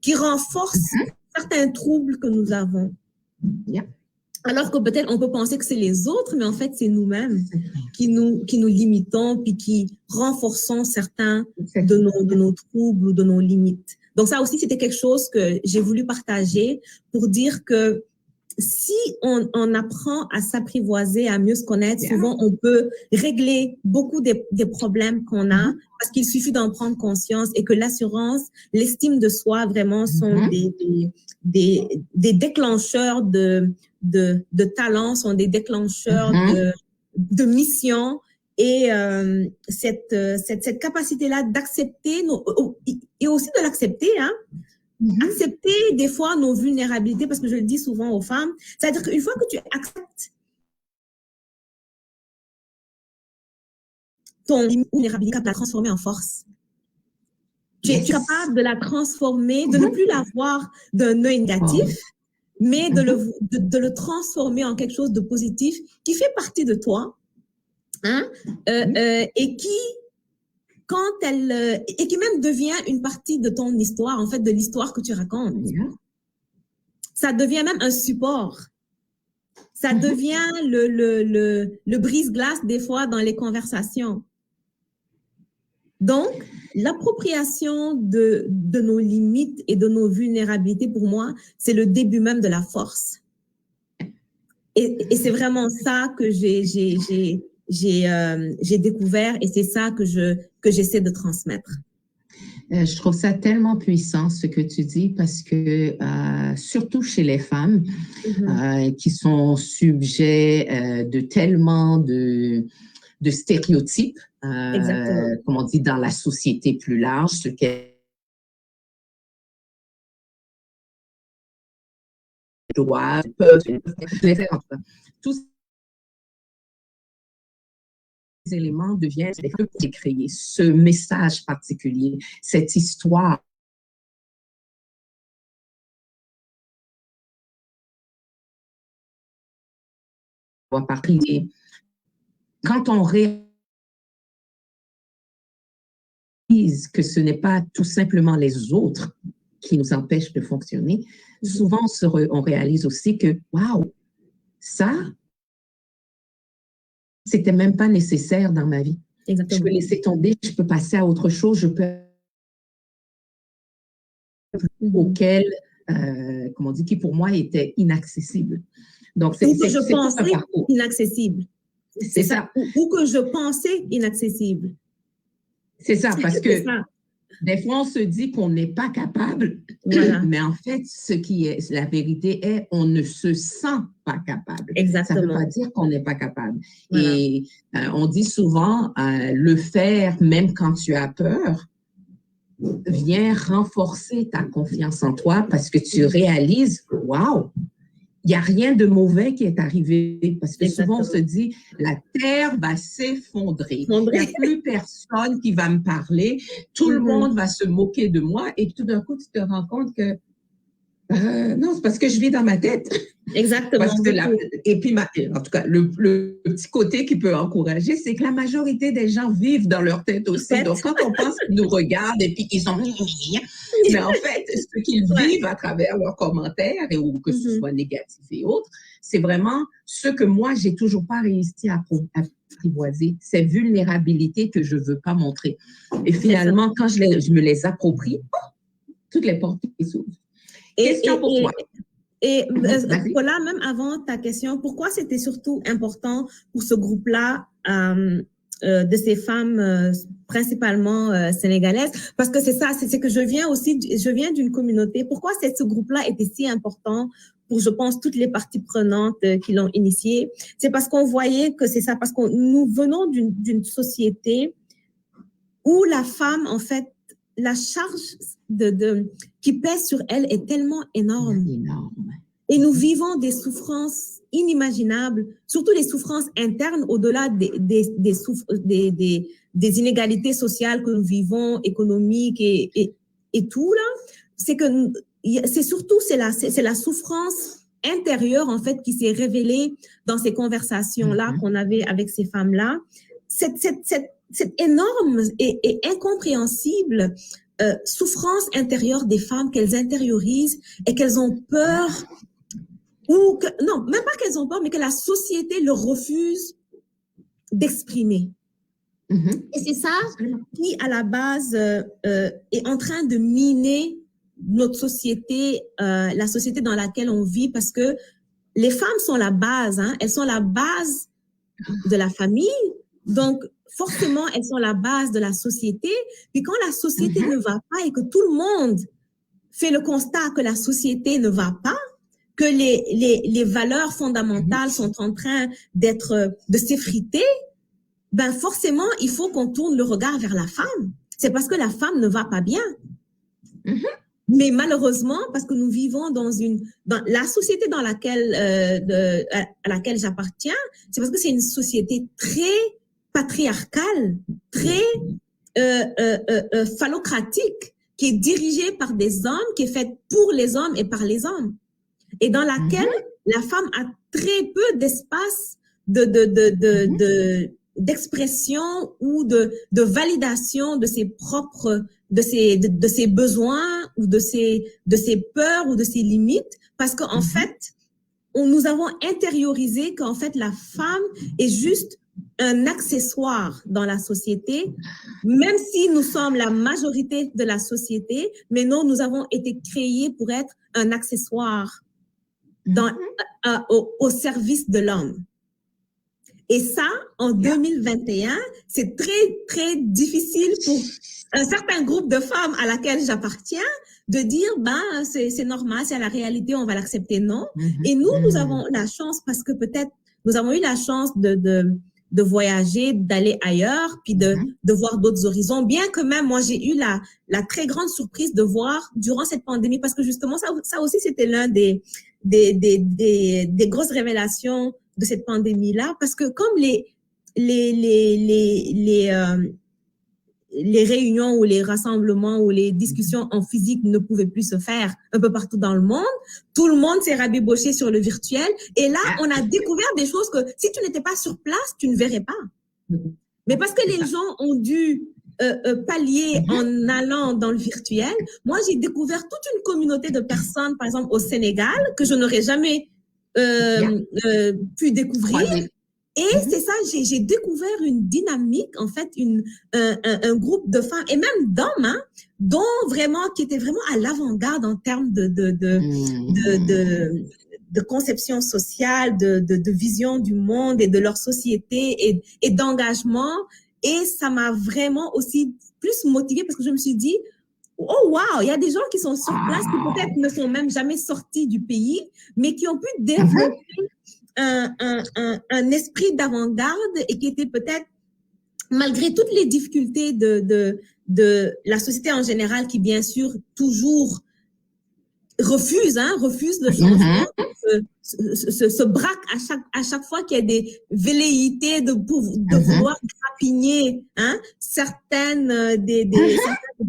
[SPEAKER 2] qui renforcent certains troubles que nous avons.
[SPEAKER 1] Yeah.
[SPEAKER 2] Alors que peut-être on peut penser que c'est les autres, mais en fait, c'est nous-mêmes qui nous limitons puis qui renforçons certains de nos troubles ou de nos limites. Donc ça aussi, c'était quelque chose que j'ai voulu partager pour dire que si on apprend à s'apprivoiser, à mieux se connaître, souvent on peut régler beaucoup des problèmes qu'on a parce qu'il suffit d'en prendre conscience et que l'assurance, l'estime de soi vraiment sont des déclencheurs de talent, sont des déclencheurs de mission et cette capacité-là d'accepter et aussi de l'accepter, hein. Accepter des fois nos vulnérabilités, parce que je le dis souvent aux femmes, c'est-à-dire qu'une fois que tu acceptes ton vulnérabilité, capable de la transformer en force. Tu es capable de la transformer, de ne plus la voir d'un œil négatif, mais de le transformer en quelque chose de positif qui fait partie de toi, hein, et qui même devient une partie de ton histoire, en fait, de l'histoire que tu racontes. Ça devient même un support. Ça devient le brise-glace des fois dans les conversations. Donc, l'appropriation de nos limites et de nos vulnérabilités, pour moi, c'est le début même de la force. Et c'est vraiment ça que j'ai découvert et c'est ça que j'essaie de transmettre.
[SPEAKER 1] Je trouve ça tellement puissant ce que tu dis parce que surtout chez les femmes qui sont sujets de tellement de stéréotypes, comme on dit dans la société plus large, ce qu'elles doivent, peuvent faire. Tous ces éléments deviennent des trucs pour créer ce message particulier, cette histoire. Quand on réalise que ce n'est pas tout simplement les autres qui nous empêchent de fonctionner, souvent on réalise aussi que, waouh, ça, c'était même pas nécessaire dans ma vie. Exactement. Je peux laisser tomber, je peux passer à autre chose, je peux auquel, comme on dit, qui pour moi était inaccessible. Donc,
[SPEAKER 2] c'est que je pensais inaccessible.
[SPEAKER 1] C'est ça.
[SPEAKER 2] Ou que je pensais inaccessible.
[SPEAKER 1] C'est ça, parce que des fois, on se dit qu'on n'est pas capable, mais en fait, ce qui est la vérité est on ne se sent pas capable.
[SPEAKER 2] Exactement.
[SPEAKER 1] Ça ne veut pas dire qu'on n'est pas capable. Voilà. Et on dit souvent, le faire même quand tu as peur, vient renforcer ta confiance en toi parce que tu réalises, waouh, il n'y a rien de mauvais qui est arrivé. Parce que souvent, on se dit, la terre va s'effondrer. Il n'y a plus personne qui va me parler. Tout le monde va se moquer de moi. Et tout d'un coup, tu te rends compte que non, c'est parce que je vis dans ma tête.
[SPEAKER 2] Exactement.
[SPEAKER 1] Parce que et puis, en tout cas, le petit côté qui peut encourager, c'est que la majorité des gens vivent dans leur tête aussi. Donc, quand on pense qu'ils nous regardent et puis qu'ils sont... Mais en fait, ce qu'ils vivent à travers leurs commentaires, ou que ce soit négatif et autres, c'est vraiment ce que moi, j'ai toujours pas réussi à apprivoiser, ces vulnérabilités que je veux pas montrer. Et finalement, quand je me les approprie, toutes les portes s'ouvrent. Question pour toi.
[SPEAKER 2] Et Paula, même avant ta question, pourquoi c'était surtout important pour ce groupe-là de ces femmes principalement sénégalaises? Parce que c'est ça, c'est que je viens d'une communauté. Pourquoi ce groupe-là était si important pour, je pense, toutes les parties prenantes qui l'ont initié? C'est parce qu'on voyait que c'est ça, parce que nous venons d'une société où la femme, en fait, la charge qui pèse sur elle est tellement énorme. Et nous vivons des souffrances inimaginables, surtout les souffrances internes au-delà des inégalités sociales que nous vivons, économiques et tout là. C'est surtout la souffrance intérieure en fait qui s'est révélée dans ces conversations-là qu'on avait avec ces femmes-là. C'est énorme et incompréhensible souffrances intérieures des femmes qu'elles intériorisent et qu'elles ont peur, ou que, non, même pas qu'elles ont peur, mais que la société leur refuse d'exprimer. Et c'est ça qui, à la base, est en train de miner notre société, la société dans laquelle on vit, parce que les femmes sont la base, hein, elles sont la base de la famille, donc forcément, elles sont la base de la société. Puis quand la société ne va pas et que tout le monde fait le constat que la société ne va pas, que les valeurs fondamentales sont en train de s'effriter, ben forcément, il faut qu'on tourne le regard vers la femme. C'est parce que la femme ne va pas bien. Mais malheureusement, parce que nous vivons dans la société dans laquelle, à laquelle j'appartiens, c'est parce que c'est une société très patriarcale, très phallocratique, qui est dirigée par des hommes, qui est faite pour les hommes et par les hommes, et dans laquelle la femme a très peu d'espace d'expression ou de validation de ses propres, de ses besoins ou de ses peurs ou de ses limites, parce qu'en fait, nous avons intériorisé qu'en fait la femme est juste un accessoire dans la société, même si nous sommes la majorité de la société, mais non, nous avons été créés pour être un accessoire au service de l'homme. Et ça, en 2021, c'est très, très difficile pour un certain groupe de femmes à laquelle j'appartiens de dire, ben, c'est normal, c'est la réalité, on va l'accepter, non. Et nous avons la chance, parce que peut-être nous avons eu la chance de voyager, d'aller ailleurs, puis de voir d'autres horizons, bien que même moi, j'ai eu la très grande surprise de voir durant cette pandémie, parce que justement, ça aussi, c'était l'un des grosses révélations de cette pandémie-là, parce que comme les réunions ou les rassemblements ou les discussions en physique ne pouvaient plus se faire un peu partout dans le monde, tout le monde s'est rabiboché sur le virtuel, et là, on a découvert des choses que si tu n'étais pas sur place, tu ne verrais pas. Mais parce que les gens ont dû pallier en allant dans le virtuel, moi, j'ai découvert toute une communauté de personnes, par exemple, au Sénégal, que je n'aurais jamais pu découvrir. Et c'est ça, j'ai découvert une dynamique, en fait, un groupe de femmes et même d'hommes, hein, qui étaient vraiment à l'avant-garde en termes de conception sociale, de vision du monde et de leur société et d'engagement. Et ça m'a vraiment aussi plus motivée, parce que je me suis dit, oh wow, il y a des gens qui sont sur place qui peut-être ne sont même jamais sortis du pays, mais qui ont pu développer un esprit d'avant-garde et qui étaient peut-être, malgré toutes les difficultés de la société en général, qui bien sûr toujours refuse le changement, se braque à chaque fois qu'il y a des velléités de vouloir grapigner, hein, certains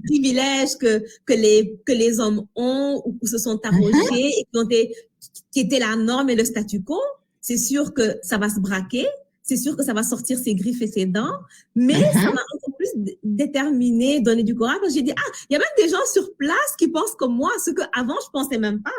[SPEAKER 2] privilèges que les hommes ont ou se sont arrogés et qui étaient la norme et le statu quo. C'est sûr que ça va se braquer, c'est sûr que ça va sortir ses griffes et ses dents, mais ça m'a encore plus déterminée, donné du courage. J'ai dit, il y a même des gens sur place qui pensent comme moi, ce qu'avant, je pensais même pas.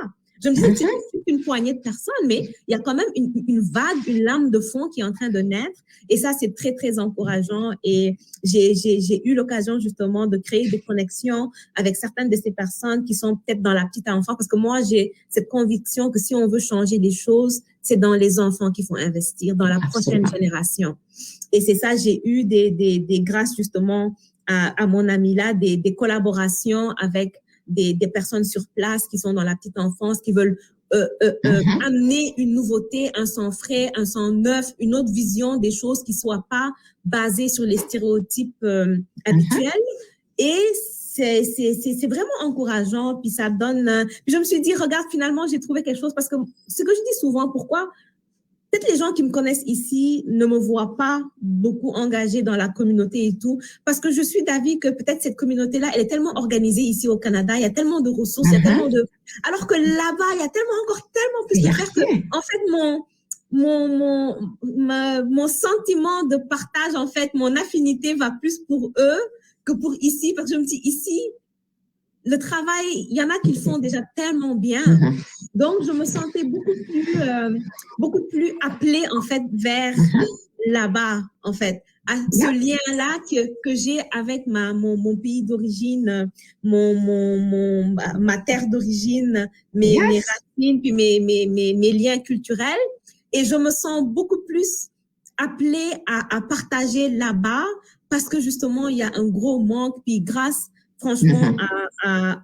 [SPEAKER 2] Je me disais que c'est une poignée de personnes, mais il y a quand même une vague, une lame de fond qui est en train de naître. Et ça, c'est très, très encourageant. Et j'ai eu l'occasion justement de créer des connexions avec certaines de ces personnes qui sont peut-être dans la petite enfance. Parce que moi, j'ai cette conviction que si on veut changer les choses, c'est dans les enfants qu'il faut investir, dans la prochaine génération. Et c'est ça, j'ai eu des grâces justement à mon ami là, des collaborations avec des personnes sur place qui sont dans la petite enfance, qui veulent amener une nouveauté, un sang frais, un sang neuf, une autre vision des choses qui soient pas basées sur les stéréotypes habituels. Et c'est vraiment encourageant, puis ça donne... Puis je me suis dit, regarde, finalement, j'ai trouvé quelque chose, parce que ce que je dis souvent, pourquoi peut-être les gens qui me connaissent ici ne me voient pas beaucoup engagée dans la communauté et tout, parce que je suis d'avis que peut-être cette communauté-là, elle est tellement organisée ici au Canada, il y a tellement de ressources, il y a tellement de... Alors que là-bas, il y a encore tellement plus de faire que, en fait, mon sentiment de partage, en fait, mon affinité va plus pour eux que pour ici, parce que je me dis, ici, le travail, il y en a qui le font déjà tellement bien. Donc, je me sentais beaucoup plus appelée, en fait, vers là-bas, en fait, à ce lien-là que j'ai avec mon pays d'origine, ma terre d'origine, mes racines, puis mes liens culturels. Et je me sens beaucoup plus appelée à partager là-bas parce que justement, il y a un gros manque. Puis grâce, franchement, à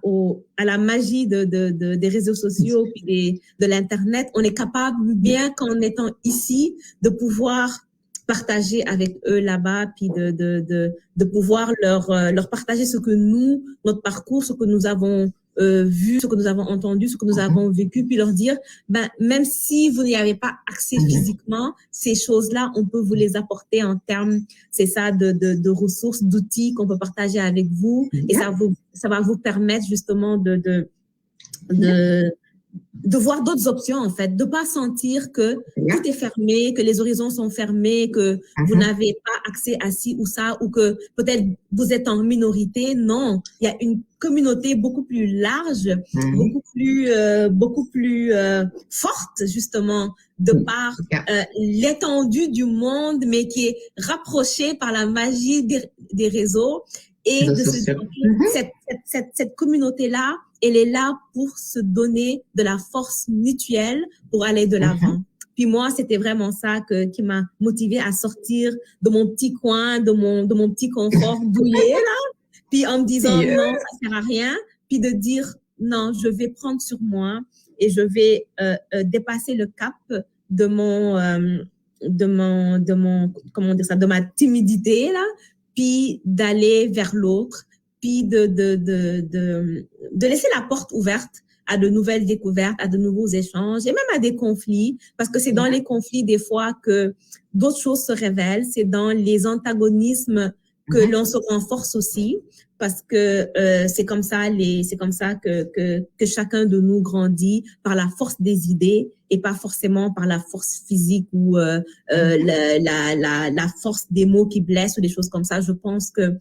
[SPEAKER 2] la magie des réseaux sociaux puis de l'Internet, on est capable, bien qu'en étant ici, de pouvoir partager avec eux là-bas, puis de pouvoir leur partager ce que nous, notre parcours, ce que nous avons vu, ce que nous avons entendu, ce que nous avons vécu, puis leur dire, ben, même si vous n'y avez pas accès physiquement, ces choses-là, on peut vous les apporter en termes, c'est ça, de ressources, d'outils qu'on peut partager avec vous, et ça va vous permettre justement de voir d'autres options, en fait, de pas sentir que tout est fermé, que les horizons sont fermés, que vous n'avez pas accès à ci ou ça, ou que peut-être vous êtes en minorité. Non, il y a une communauté beaucoup plus large, beaucoup plus forte, justement, de par l'étendue du monde, mais qui est rapprochée par la magie des réseaux. Et cette communauté-là, elle est là pour se donner de la force mutuelle pour aller de l'avant. Puis moi, c'était vraiment ça qui m'a motivée à sortir de mon petit coin, de mon petit confort douillet, là. Puis en me disant, non, ça sert à rien. Puis de dire, non, je vais prendre sur moi et je vais dépasser le cap de comment dire ça, de ma timidité, là, puis d'aller vers l'autre, puis de laisser la porte ouverte à de nouvelles découvertes, à de nouveaux échanges et même à des conflits, parce que c'est dans les conflits des fois que d'autres choses se révèlent, c'est dans les antagonismes que l'on se renforce aussi, parce que c'est comme ça que chacun de nous grandit par la force des idées et pas forcément par la force physique ou la force des mots qui blessent ou des choses comme ça. Je pense que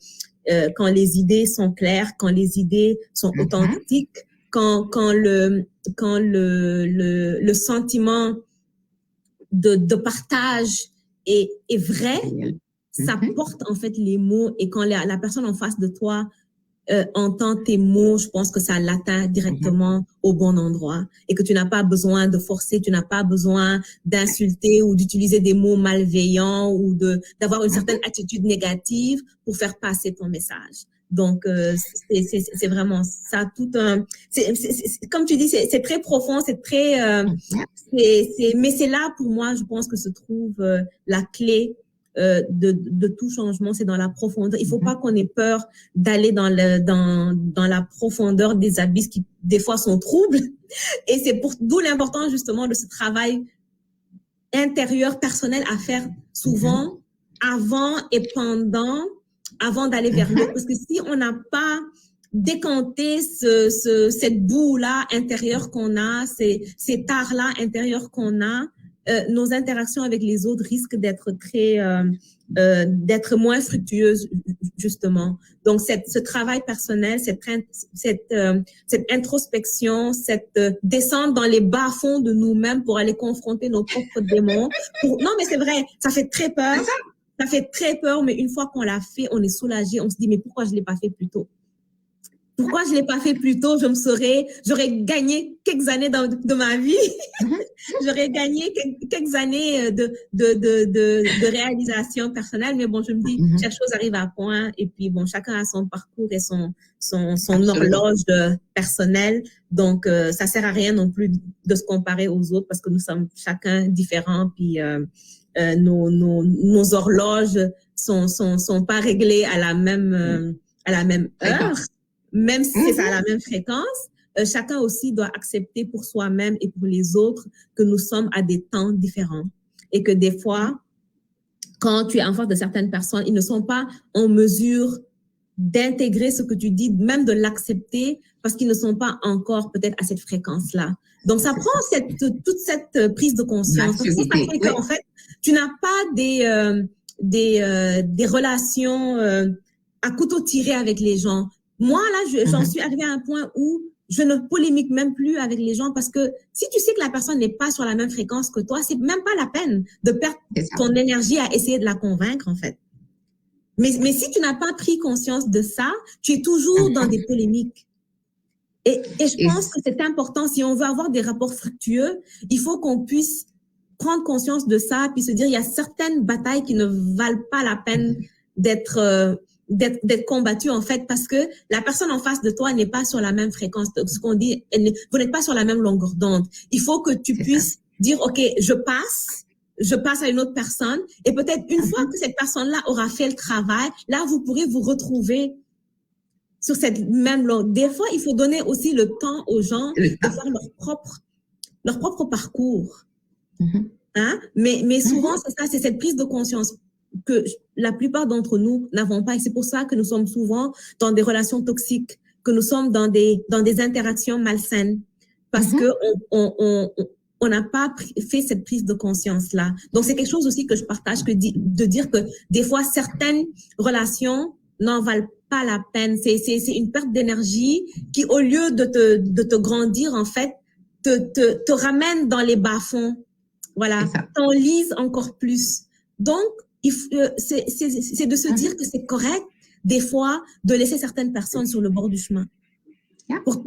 [SPEAKER 2] quand les idées sont claires, quand les idées sont authentiques, quand le sentiment de partage est vrai, ça porte en fait les mots, et quand la personne en face de toi entend tes mots, je pense que ça l'atteint directement au bon endroit, et que tu n'as pas besoin de forcer, tu n'as pas besoin d'insulter ou d'utiliser des mots malveillants ou d'avoir une certaine attitude négative pour faire passer ton message. Donc c'est vraiment ça, comme tu dis, c'est très profond, c'est très mais c'est là pour moi, je pense que se trouve la clé de tout changement, c'est dans la profondeur. Il faut pas qu'on ait peur d'aller dans la profondeur des abysses qui des fois sont troubles, et c'est d'où l'importance justement de ce travail intérieur personnel à faire souvent avant et avant d'aller vers l'autre, parce que si on n'a pas décanté cette boue-là intérieure qu'on a, ces tares-là intérieures qu'on a, nos interactions avec les autres risquent d'être d'être moins fructueuses, justement. Donc, ce travail personnel, cette introspection, cette descente dans les bas-fonds de nous-mêmes pour aller confronter nos propres démons. Non, mais c'est vrai, ça fait très peur. Ça fait très peur, mais une fois qu'on l'a fait, on est soulagé. On se dit, mais pourquoi je l'ai pas fait plus tôt? Pourquoi je l'ai pas fait plus tôt? J'aurais gagné quelques années de ma vie. J'aurais gagné quelques années de réalisation personnelle. Mais bon, je me dis, chaque chose arrive à point. Et puis bon, chacun a son parcours et son horloge personnelle. Donc, ça sert à rien non plus de se comparer aux autres, parce que nous sommes chacun différents. Puis nos horloges sont pas réglées à la même heure. Même si c'est à la même fréquence, chacun aussi doit accepter pour soi-même et pour les autres que nous sommes à des temps différents. Et que des fois, quand tu es en face de certaines personnes, ils ne sont pas en mesure d'intégrer ce que tu dis, même de l'accepter, parce qu'ils ne sont pas encore peut-être à cette fréquence-là. Donc, ça prend toute cette prise de conscience. Donc, ça fait qu'en fait, tu n'as pas des relations à couteau tiré avec les gens. Moi, là, j'en suis arrivée à un point où je ne polémique même plus avec les gens parce que si tu sais que la personne n'est pas sur la même fréquence que toi, c'est même pas la peine de perdre ton énergie à essayer de la convaincre, en fait. Mais si tu n'as pas pris conscience de ça, tu es toujours dans des polémiques. Et je pense que c'est important, si on veut avoir des rapports fructueux, il faut qu'on puisse prendre conscience de ça, puis se dire, il y a certaines batailles qui ne valent pas la peine d'être combattues, en fait, parce que la personne en face de toi n'est pas sur la même fréquence. Ce qu'on dit, vous n'êtes pas sur la même longueur d'onde. Il faut que tu puisses dire, OK, je passe à une autre personne, et peut-être une fois que cette personne-là aura fait le travail, là, vous pourrez vous retrouver sur cette même longue. Des fois, il faut donner aussi le temps aux gens de faire leur propre parcours. Hein? Mais souvent, c'est ça, c'est cette prise de conscience que la plupart d'entre nous n'avons pas. Et c'est pour ça que nous sommes souvent dans des relations toxiques, que nous sommes dans des interactions malsaines, parce que on n'a pas fait cette prise de conscience-là. Donc, c'est quelque chose aussi que je partage, de dire que des fois, certaines relations n'en valent pas la peine. C'est une perte d'énergie qui, au lieu de te grandir, en fait, te ramène dans les bas-fonds. Voilà, t'enlise encore plus. Donc, c'est de se dire que c'est correct, des fois, de laisser certaines personnes sur le bord du chemin. Pour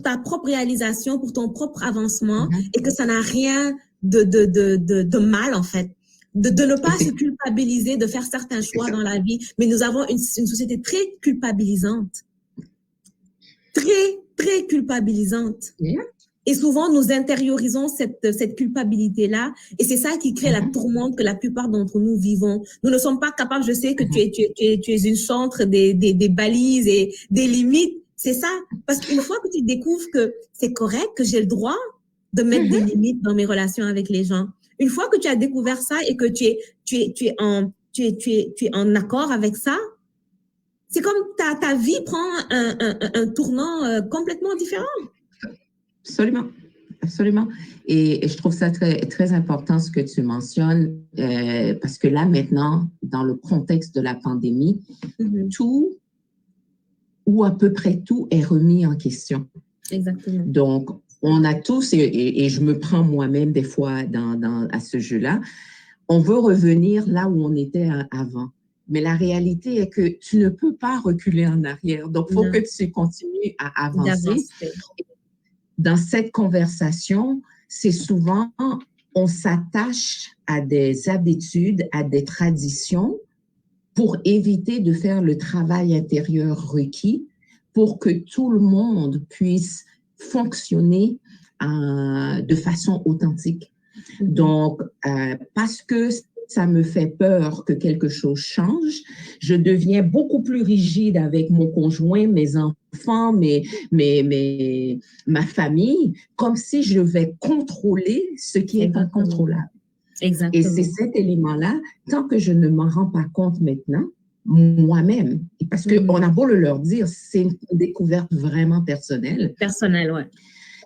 [SPEAKER 2] ta propre réalisation, pour ton propre avancement, et que ça n'a rien de mal, en fait. De ne pas se culpabiliser, de faire certains choix dans la vie. Mais nous avons une société très culpabilisante. Très, très culpabilisante. Et souvent, nous intériorisons cette culpabilité-là, et c'est ça qui crée la tourmente que la plupart d'entre nous vivons. Nous ne sommes pas capables, je sais que tu es une chantre des balises et des limites, c'est ça. Parce qu'une fois que tu découvres que c'est correct, que j'ai le droit de mettre des limites dans mes relations avec les gens, une fois que tu as découvert ça et que tu es en accord avec ça, c'est comme ta vie prend un tournant complètement différent.
[SPEAKER 1] Absolument, absolument. Et je trouve ça très, très important ce que tu mentionnes, parce que là, maintenant, dans le contexte de la pandémie, tout, ou à peu près tout, est remis en question.
[SPEAKER 2] Exactement.
[SPEAKER 1] Donc, on a tous, et je me prends moi-même des fois à ce jeu-là, on veut revenir là où on était avant. Mais la réalité est que tu ne peux pas reculer en arrière. Donc, il faut que tu continues à avancer. Dans cette conversation, c'est souvent, on s'attache à des habitudes, à des traditions pour éviter de faire le travail intérieur requis pour que tout le monde puisse fonctionner de façon authentique. Donc, parce que ça me fait peur que quelque chose change, je deviens beaucoup plus rigide avec mon conjoint, mes enfants, ma famille, comme si je vais contrôler ce qui est incontrôlable.
[SPEAKER 2] Exactement.
[SPEAKER 1] Et c'est cet élément-là, tant que je ne m'en rends pas compte maintenant, moi-même, parce qu'on a beau le leur dire, c'est une découverte vraiment personnelle.
[SPEAKER 2] Personnelle, ouais.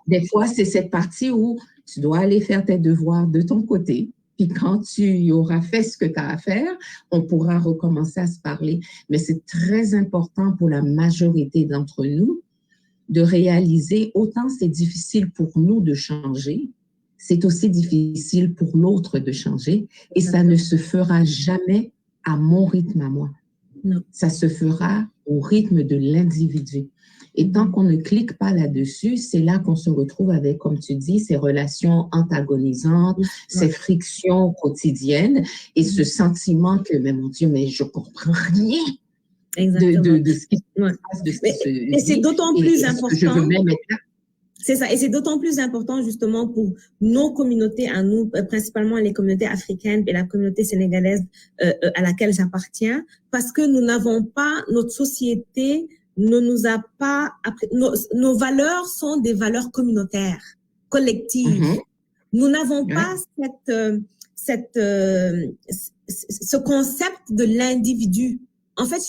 [SPEAKER 1] Des fois, c'est cette partie où tu dois aller faire tes devoirs de ton côté. Puis quand tu auras fait ce que tu as à faire, on pourra recommencer à se parler. Mais c'est très important pour la majorité d'entre nous de réaliser autant c'est difficile pour nous de changer, c'est aussi difficile pour l'autre de changer. Et ça ne se fera jamais à mon rythme à moi.
[SPEAKER 2] Non.
[SPEAKER 1] Ça se fera au rythme de l'individu. Et tant qu'on ne clique pas là-dessus, c'est là qu'on se retrouve avec, comme tu dis, ces relations antagonisantes, ces frictions quotidiennes et ce sentiment que, mais mon Dieu, mais je comprends rien de ce qui se passe, de ce qui se dit.
[SPEAKER 2] Et c'est d'autant plus important.
[SPEAKER 1] Je veux même être là.
[SPEAKER 2] C'est ça, et c'est d'autant plus important justement pour nos communautés à nous, principalement les communautés africaines et la communauté sénégalaise à laquelle j'appartiens, parce que nous n'avons pas, notre société ne nous a pas, nos valeurs sont des valeurs communautaires, collectives. Nous n'avons pas ce concept de l'individu. En fait,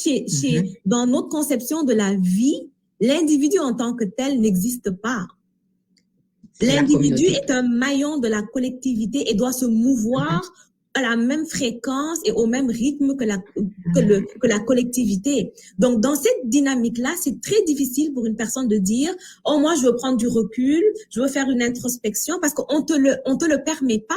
[SPEAKER 2] dans notre conception de la vie, l'individu en tant que tel n'existe pas. L'individu est un maillon de la collectivité et doit se mouvoir à la même fréquence et au même rythme que la collectivité. Donc, dans cette dynamique-là, c'est très difficile pour une personne de dire, oh, moi, je veux prendre du recul, je veux faire une introspection parce qu'on te le permet pas.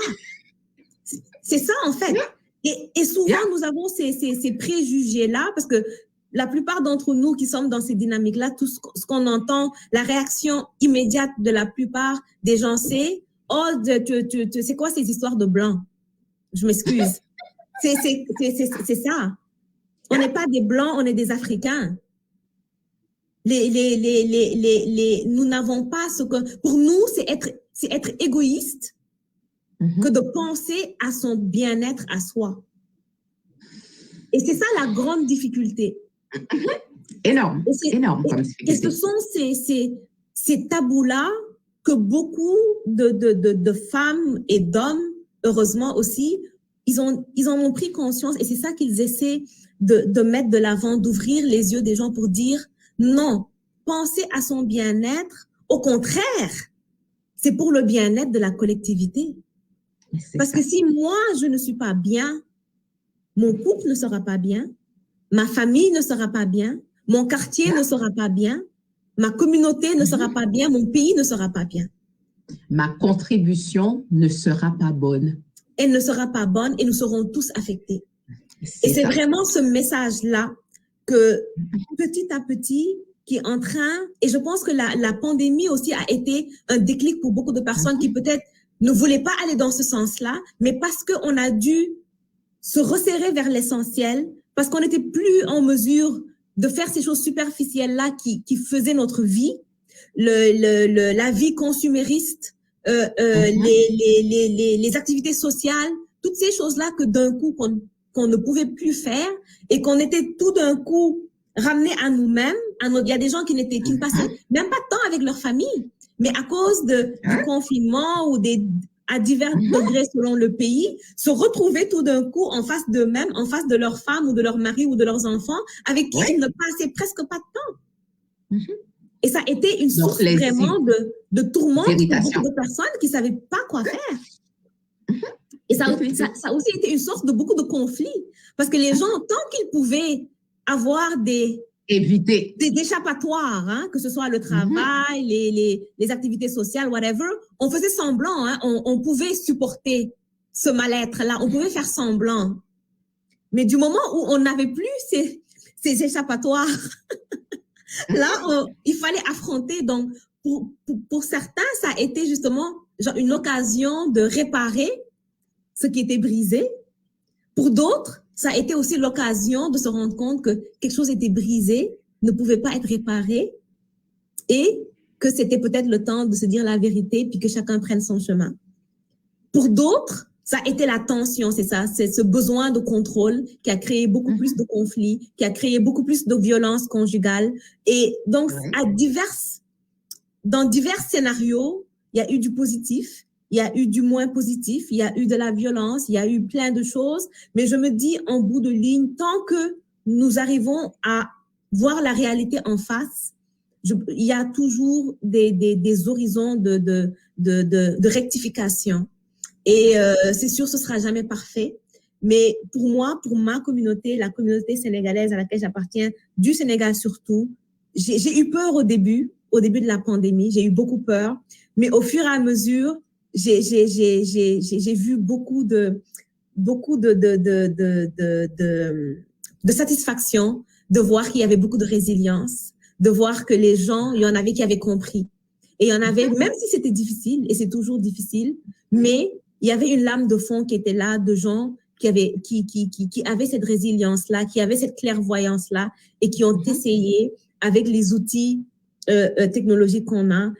[SPEAKER 2] C'est ça, en fait. Et souvent, nous avons ces préjugés-là parce que la plupart d'entre nous qui sommes dans ces dynamiques-là, tout ce qu'on entend, la réaction immédiate de la plupart des gens, c'est « Oh, c'est quoi ces histoires de blancs ?» Je m'excuse. C'est ça. On n'est pas des blancs, on est des Africains. Nous n'avons pas ce que... Pour nous, c'est être égoïste que de penser à son bien-être à soi. Et c'est ça la grande difficulté.
[SPEAKER 1] Énorme, énorme.
[SPEAKER 2] Et ce sont ces tabous-là que beaucoup de femmes et d'hommes, heureusement aussi, ils en ont pris conscience et c'est ça qu'ils essaient de mettre de l'avant, d'ouvrir les yeux des gens pour dire non, penser à son bien-être, au contraire, c'est pour le bien-être de la collectivité. Parce que si moi, je ne suis pas bien, mon couple ne sera pas bien, ma famille ne sera pas bien, mon quartier ne sera pas bien, ma communauté ne sera pas bien, mon pays ne sera pas bien.
[SPEAKER 1] Ma contribution ne sera pas bonne.
[SPEAKER 2] Elle ne sera pas bonne et nous serons tous affectés. Et c'est vraiment ce message-là que petit à petit, qui est en train, et je pense que la pandémie aussi a été un déclic pour beaucoup de personnes qui peut-être ne voulaient pas aller dans ce sens-là, mais parce qu'on a dû se resserrer vers l'essentiel, parce qu'on n'était plus en mesure de faire ces choses superficielles-là qui faisaient notre vie, la vie consumériste, les activités sociales, toutes ces choses-là que d'un coup qu'on ne pouvait plus faire et qu'on était tout d'un coup ramenés à nous-mêmes. Il y a des gens qui ne passaient même pas de temps avec leur famille, mais à cause du confinement ou à divers degrés selon le pays, se retrouver tout d'un coup en face d'eux-mêmes, en face de leur femme ou de leur mari ou de leurs enfants, avec qui ils ne passaient presque pas de temps. Et ça a été une source vraiment de tourment pour beaucoup de personnes qui ne savaient pas quoi faire. Et ça a aussi été une source de beaucoup de conflits. Parce que les gens, tant qu'ils pouvaient avoir des échappatoires, hein, que ce soit le travail, les activités sociales, whatever, on faisait semblant, hein, on pouvait supporter ce mal-être-là, on pouvait faire semblant. Mais du moment où on n'avait plus ces échappatoires, là, il fallait affronter. Donc, pour certains, ça a été justement genre une occasion de réparer ce qui était brisé. Pour d'autres, ça a été aussi l'occasion de se rendre compte que quelque chose était brisé, ne pouvait pas être réparé et que c'était peut-être le temps de se dire la vérité puis que chacun prenne son chemin. Pour d'autres, ça a été la tension, c'est ça, c'est ce besoin de contrôle qui a créé beaucoup plus de conflits, qui a créé beaucoup plus de violences conjugales. Et donc, dans divers scénarios, il y a eu du positif, il y a eu du moins positif, il y a eu de la violence, il y a eu plein de choses. Mais je me dis, en bout de ligne, tant que nous arrivons à voir la réalité en face, il y a toujours des horizons de rectification. Et c'est sûr, ce sera jamais parfait. Mais pour moi, pour ma communauté, la communauté sénégalaise à laquelle j'appartiens, du Sénégal surtout, j'ai eu peur au début de la pandémie. J'ai eu beaucoup peur. Mais au fur et à mesure, j'ai vu beaucoup de satisfaction de voir qu'il y avait beaucoup de résilience, de voir que les gens, il y en avait qui avaient compris. Et il y en avait, même si c'était difficile, et c'est toujours difficile, mais il y avait une lame de fond qui était là, de gens qui avaient cette résilience-là, qui avaient cette clairvoyance-là, et qui ont essayé, avec les outils technologiques qu'on a,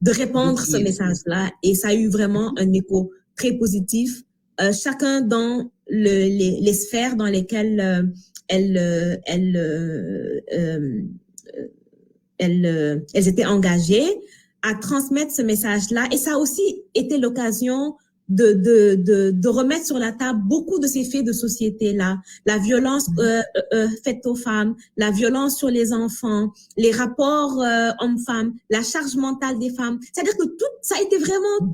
[SPEAKER 2] de répandre ce message-là. Et ça a eu vraiment un écho très positif, chacun dans les sphères dans lesquelles elles étaient engagées, à transmettre ce message-là. Et ça a aussi été l'occasion de remettre sur la table beaucoup de ces faits de société-là. La violence faite aux femmes, la violence sur les enfants, les rapports hommes-femmes, la charge mentale des femmes. C'est-à-dire que tout ça a été vraiment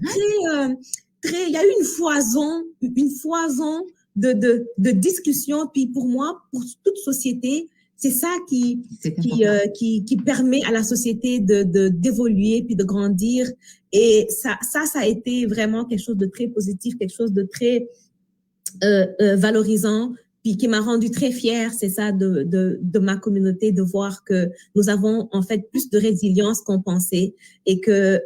[SPEAKER 2] il y a eu une foison de discussions. Puis pour moi, pour toute société, c'est ça qui permet à la société d'évoluer puis de grandir. Et ça a été vraiment quelque chose de très positif, quelque chose de très valorisant, puis qui m'a rendue très fière, c'est ça, de ma communauté, de voir que nous avons en fait plus de résilience qu'on pensait et que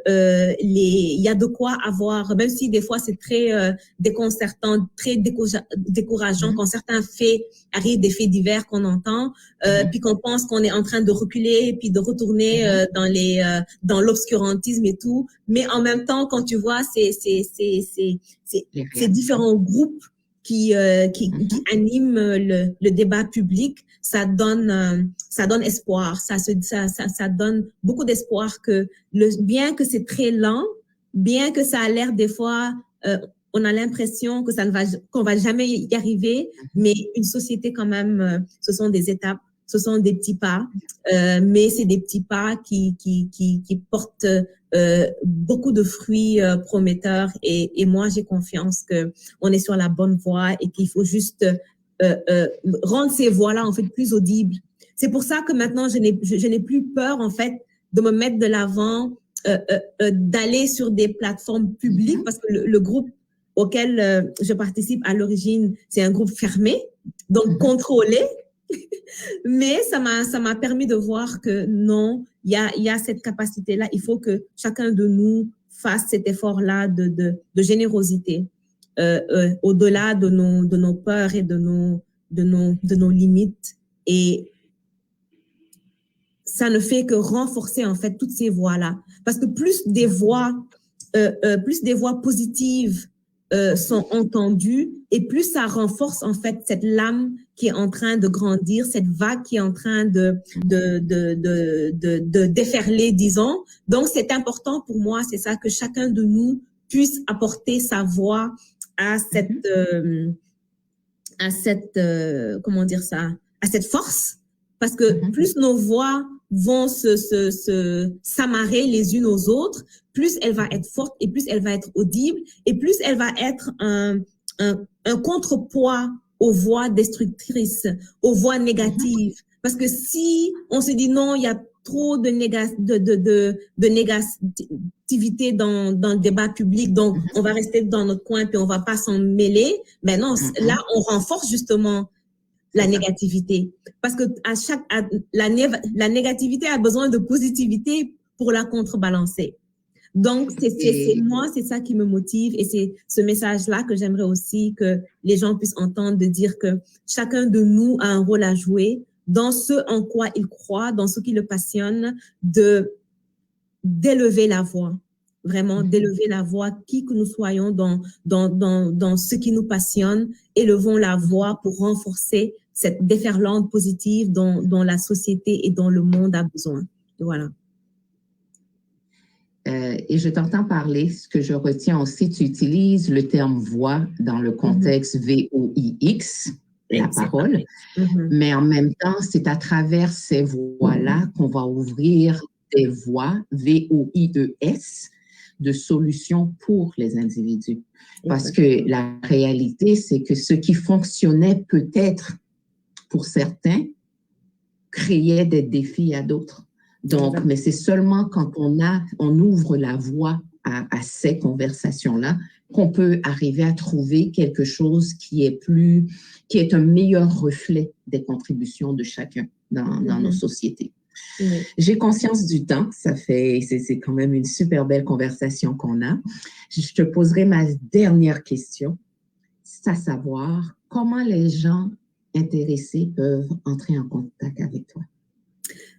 [SPEAKER 2] il y a de quoi avoir, même si des fois c'est très déconcertant, très décourageant quand certains faits arrivent, des faits divers qu'on entend, puis qu'on pense qu'on est en train de reculer puis de retourner dans l'obscurantisme et tout, mais en même temps quand tu vois ces différents groupes qui anime le débat public, ça donne espoir, ça donne beaucoup d'espoir que bien que c'est très lent, bien que ça a l'air des fois, on a l'impression que qu'on va jamais y arriver, mais une société quand même, ce sont des étapes, ce sont des petits pas, mais c'est des petits pas qui portent beaucoup de fruits prometteurs et moi j'ai confiance que on est sur la bonne voie et qu'il faut juste rendre ces voix-là en fait plus audibles. C'est pour ça que maintenant je n'ai plus peur en fait de me mettre de l'avant, d'aller sur des plateformes publiques parce que le groupe auquel je participe à l'origine c'est un groupe fermé donc contrôlé. Mais ça m'a permis de voir que non, il y a cette capacité-là. Il faut que chacun de nous fasse cet effort-là de générosité, au-delà de nos peurs et de nos limites. Et ça ne fait que renforcer en fait toutes ces voix-là, parce que plus des voix positives sont entendues et plus ça renforce en fait cette lame qui est en train de grandir, cette vague qui est en train de déferler, disons. Donc c'est important pour moi, c'est ça, que chacun de nous puisse apporter sa voix à comment dire ça, à cette force, parce que plus nos voix vont s'amarrer les unes aux autres, plus elle va être forte et plus elle va être audible et plus elle va être un contrepoids aux voix destructrices, aux voix négatives. Parce que si on se dit non, il y a trop de négativité dans le débat public, donc on va rester dans notre coin puis on va pas s'en mêler, ben non, là on renforce justement la négativité. Parce que la négativité a besoin de positivité pour la contrebalancer. Donc, c'est ça qui me motive et c'est ce message-là que j'aimerais aussi que les gens puissent entendre, de dire que chacun de nous a un rôle à jouer dans ce en quoi il croit, dans ce qui le passionne, d'élever la voix. Vraiment, d'élever la voix, qui que nous soyons dans ce qui nous passionne, élevons la voix pour renforcer cette déferlante positive dont la société et dont le monde a besoin. Voilà.
[SPEAKER 1] Et je t'entends parler, ce que je retiens aussi, tu utilises le terme voix dans le contexte VOIX, la parole, mais en même temps, c'est à travers ces voix-là qu'on va ouvrir des voies, VOIES, de solutions pour les individus. Parce que la réalité, c'est que ce qui fonctionnait peut-être pour certains créait des défis à d'autres. Donc, mais c'est seulement quand on ouvre la voie à ces conversations-là qu'on peut arriver à trouver quelque chose qui est un meilleur reflet des contributions de chacun dans nos sociétés. J'ai conscience du temps, c'est quand même une super belle conversation qu'on a. Je te poserai ma dernière question, c'est à savoir comment les gens intéressés peuvent entrer en contact avec toi.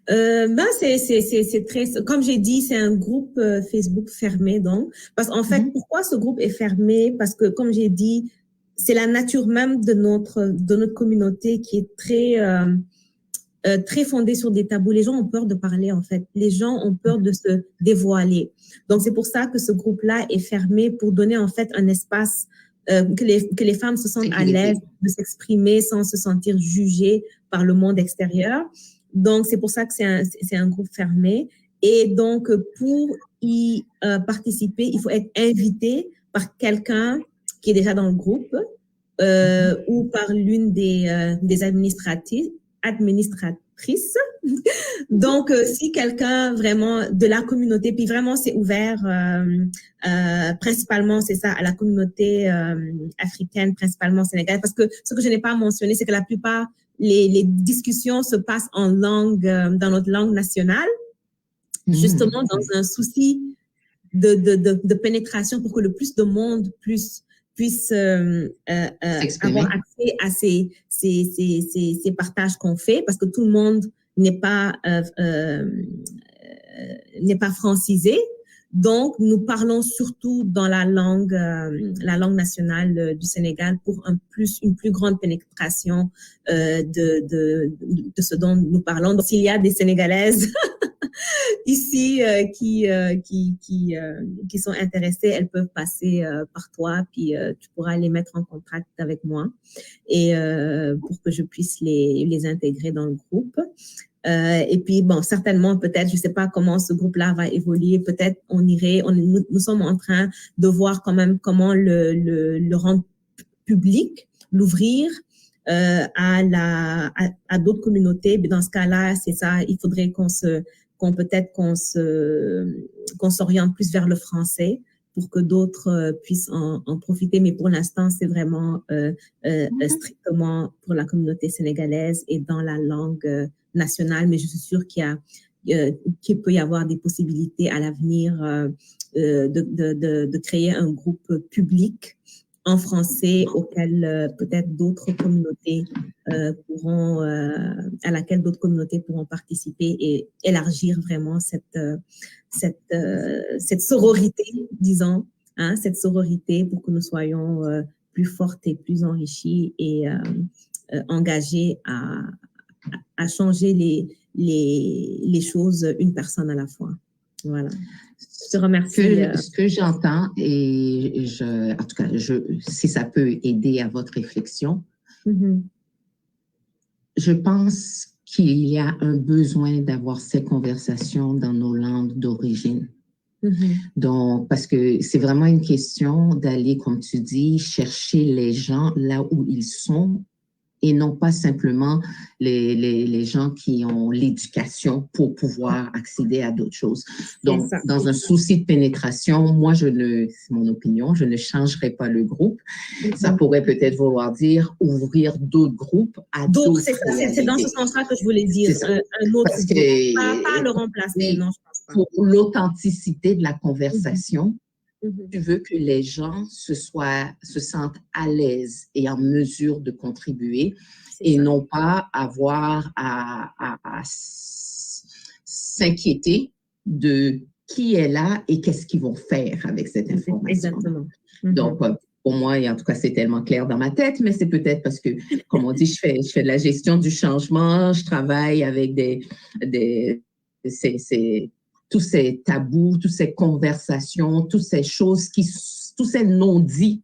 [SPEAKER 2] C'est très, comme j'ai dit, c'est un groupe Facebook fermé, donc, parce qu'en fait, pourquoi ce groupe est fermé? Parce que, comme j'ai dit, c'est la nature même de notre communauté qui est très fondée sur des tabous. Les gens ont peur de parler, en fait. Les gens ont peur de se dévoiler. Donc, c'est pour ça que ce groupe-là est fermé, pour donner, en fait, un espace que les femmes se sentent à l'aise de s'exprimer sans se sentir jugées par le monde extérieur. Donc, c'est pour ça que c'est un groupe fermé. Et donc, pour y participer, il faut être invité par quelqu'un qui est déjà dans le groupe ou par l'une des administratrices. Donc, si quelqu'un vraiment de la communauté, puis vraiment c'est ouvert principalement, c'est ça, à la communauté africaine, principalement sénégalaise, parce que ce que je n'ai pas mentionné, c'est que la plupart, les discussions se passent en langue, dans notre langue nationale, justement dans un souci de pénétration pour que le plus de monde puisse avoir accès à ces partages qu'on fait, parce que tout le monde n'est pas francisé. Donc, nous parlons surtout dans la langue nationale du Sénégal pour une plus grande pénétration de ce dont nous parlons. Donc, s'il y a des Sénégalaises ici qui sont intéressées, elles peuvent passer par toi, puis tu pourras les mettre en contact avec moi et pour que je puisse les intégrer dans le groupe. Et puis, bon, certainement, peut-être, je sais pas comment ce groupe-là va évoluer. Peut-être nous sommes en train de voir quand même comment le rendre public, l'ouvrir à d'autres communautés. Mais dans ce cas-là, c'est ça, il faudrait qu'on s'oriente plus vers le français pour que d'autres puissent en profiter. Mais pour l'instant, c'est vraiment strictement pour la communauté sénégalaise et dans la langue nationale. Mais je suis sûre qu'il peut y avoir des possibilités à l'avenir de créer un groupe public en français auquel peut-être d'autres communautés à laquelle d'autres communautés pourront participer et élargir vraiment cette sororité, disons, cette sororité pour que nous soyons plus fortes et plus enrichies et engagées à changer les choses une personne à la fois. Voilà. Je te remercie.
[SPEAKER 1] Ce que j'entends, et en tout cas, si ça peut aider à votre réflexion, je pense qu'il y a un besoin d'avoir ces conversations dans nos langues d'origine. Donc, parce que c'est vraiment une question d'aller, comme tu dis, chercher les gens là où ils sont et non pas simplement les gens qui ont l'éducation pour pouvoir accéder à d'autres choses. Donc, dans un souci de pénétration, moi, c'est mon opinion, je ne changerai pas le groupe. Ça pourrait peut-être vouloir dire ouvrir d'autres groupes à d'autres.
[SPEAKER 2] C'est dans ce sens-là que je voulais dire, un autre groupe, pas le remplacer, non, je pense pas.
[SPEAKER 1] Pour l'authenticité de la conversation, tu veux que les gens se sentent à l'aise et en mesure de contribuer et non pas avoir à s'inquiéter de qui est là et qu'est-ce qu'ils vont faire avec cette information.
[SPEAKER 2] Exactement.
[SPEAKER 1] Donc, pour moi, et en tout cas, c'est tellement clair dans ma tête, mais c'est peut-être parce que, comme on dit, je fais de la gestion du changement, je travaille avec tous ces tabous, toutes ces conversations, toutes ces choses, tous ces non-dits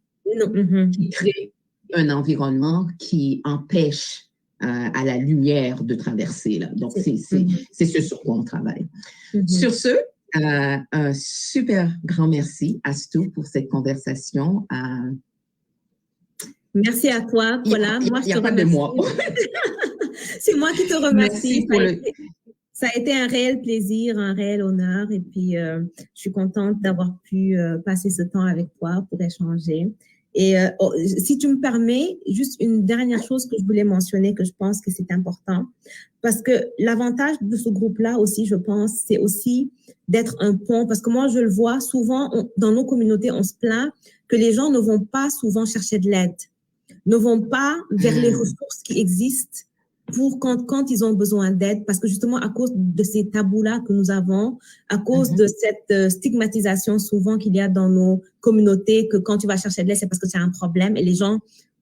[SPEAKER 1] qui créent un environnement qui empêche à la lumière de traverser. Là. Donc, c'est ce sur quoi on travaille. Sur ce, un super grand merci, Astou, pour cette conversation.
[SPEAKER 2] Merci à toi, Paula. Moi, je te remercie. C'est moi qui te remercie. Ça a été un réel plaisir, un réel honneur. Et puis, je suis contente d'avoir pu passer ce temps avec toi pour échanger. Et si tu me permets, juste une dernière chose que je voulais mentionner, que je pense que c'est important. Parce que l'avantage de ce groupe-là aussi, je pense, c'est aussi d'être un pont. Parce que moi, je le vois souvent, dans nos communautés, on se plaint que les gens ne vont pas souvent chercher de l'aide, ne vont pas vers les ressources qui existent pour quand ils ont besoin d'aide, parce que justement, à cause de ces tabous-là que nous avons, à cause de cette stigmatisation souvent qu'il y a dans nos communautés, que quand tu vas chercher de l'aide, c'est parce que tu as un problème. Et les gens,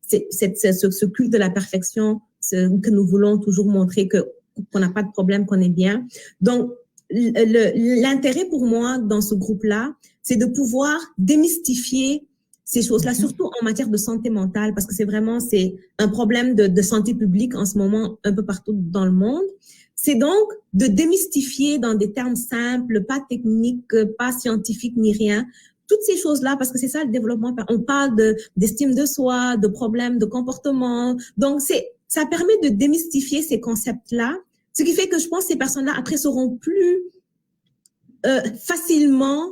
[SPEAKER 2] ce culte de la perfection que nous voulons toujours montrer qu'on n'a pas de problème, qu'on est bien. Donc, l'intérêt pour moi dans ce groupe-là, c'est de pouvoir démystifier ces choses-là, surtout en matière de santé mentale, parce que c'est un problème de santé publique en ce moment un peu partout dans le monde. C'est donc de démystifier dans des termes simples, pas techniques, pas scientifiques ni rien, toutes ces choses-là, parce que c'est ça le développement. On parle d'estime de soi, de problèmes de comportement. Donc, ça permet de démystifier ces concepts-là, ce qui fait que je pense que ces personnes-là, après, seront plus facilement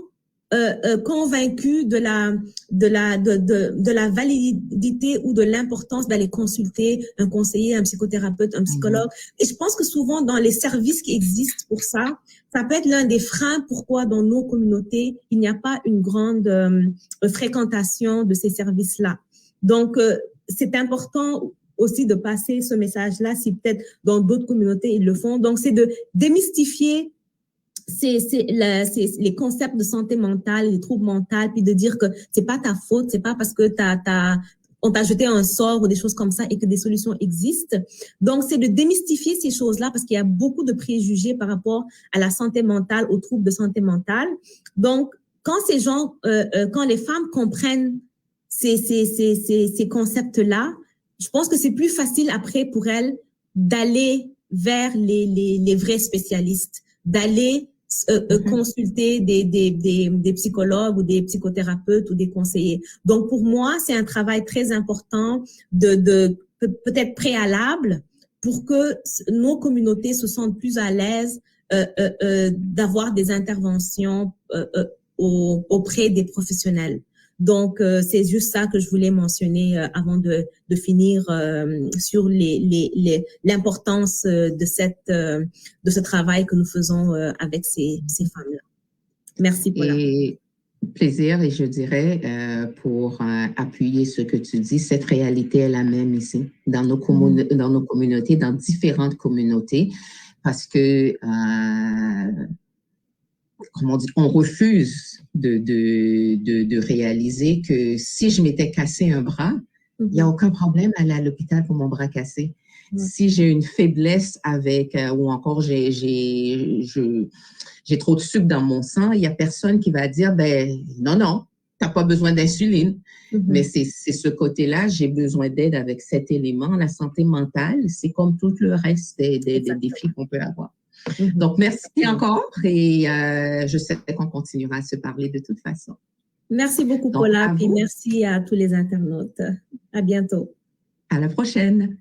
[SPEAKER 2] convaincus de la validité ou de l'importance d'aller consulter un conseiller, un psychothérapeute, un psychologue. Et je pense que souvent dans les services qui existent pour ça, ça peut être l'un des freins pourquoi dans nos communautés, il n'y a pas une grande fréquentation de ces services-là. Donc, c'est important aussi de passer ce message-là, si peut-être dans d'autres communautés ils le font. Donc, c'est de démystifier les concepts de santé mentale, les troubles mentaux, puis de dire que c'est pas ta faute, c'est pas parce que on t'a jeté un sort ou des choses comme ça et que des solutions existent. Donc, c'est de démystifier ces choses-là parce qu'il y a beaucoup de préjugés par rapport à la santé mentale, aux troubles de santé mentale. Donc, quand quand les femmes comprennent ces concepts-là, je pense que c'est plus facile après pour elles d'aller vers les vrais spécialistes, d'aller consulter des psychologues ou des psychothérapeutes ou des conseillers. Donc, pour moi, c'est un travail très important peut-être préalable pour que nos communautés se sentent plus à l'aise d'avoir des interventions auprès des professionnels. Donc, c'est juste ça que je voulais mentionner avant de finir sur l'importance de ce travail que nous faisons avec ces femmes-là. Merci, Paula.
[SPEAKER 1] Et plaisir, et je dirais, pour appuyer ce que tu dis, cette réalité est la même ici, dans nos communautés, dans différentes communautés, parce que comment dire, on refuse de réaliser que si je m'étais cassé un bras, il n'y a aucun problème à aller à l'hôpital pour mon bras cassé. Si j'ai une faiblesse ou encore j'ai trop de sucre dans mon sang, il n'y a personne qui va dire, non, tu n'as pas besoin d'insuline. Mais c'est ce côté-là, j'ai besoin d'aide avec cet élément. La santé mentale, c'est comme tout le reste des défis qu'on peut avoir. Donc, merci encore et je sais qu'on continuera à se parler de toute façon.
[SPEAKER 2] Merci beaucoup, Paula, et merci à tous les internautes. À bientôt.
[SPEAKER 1] À la prochaine.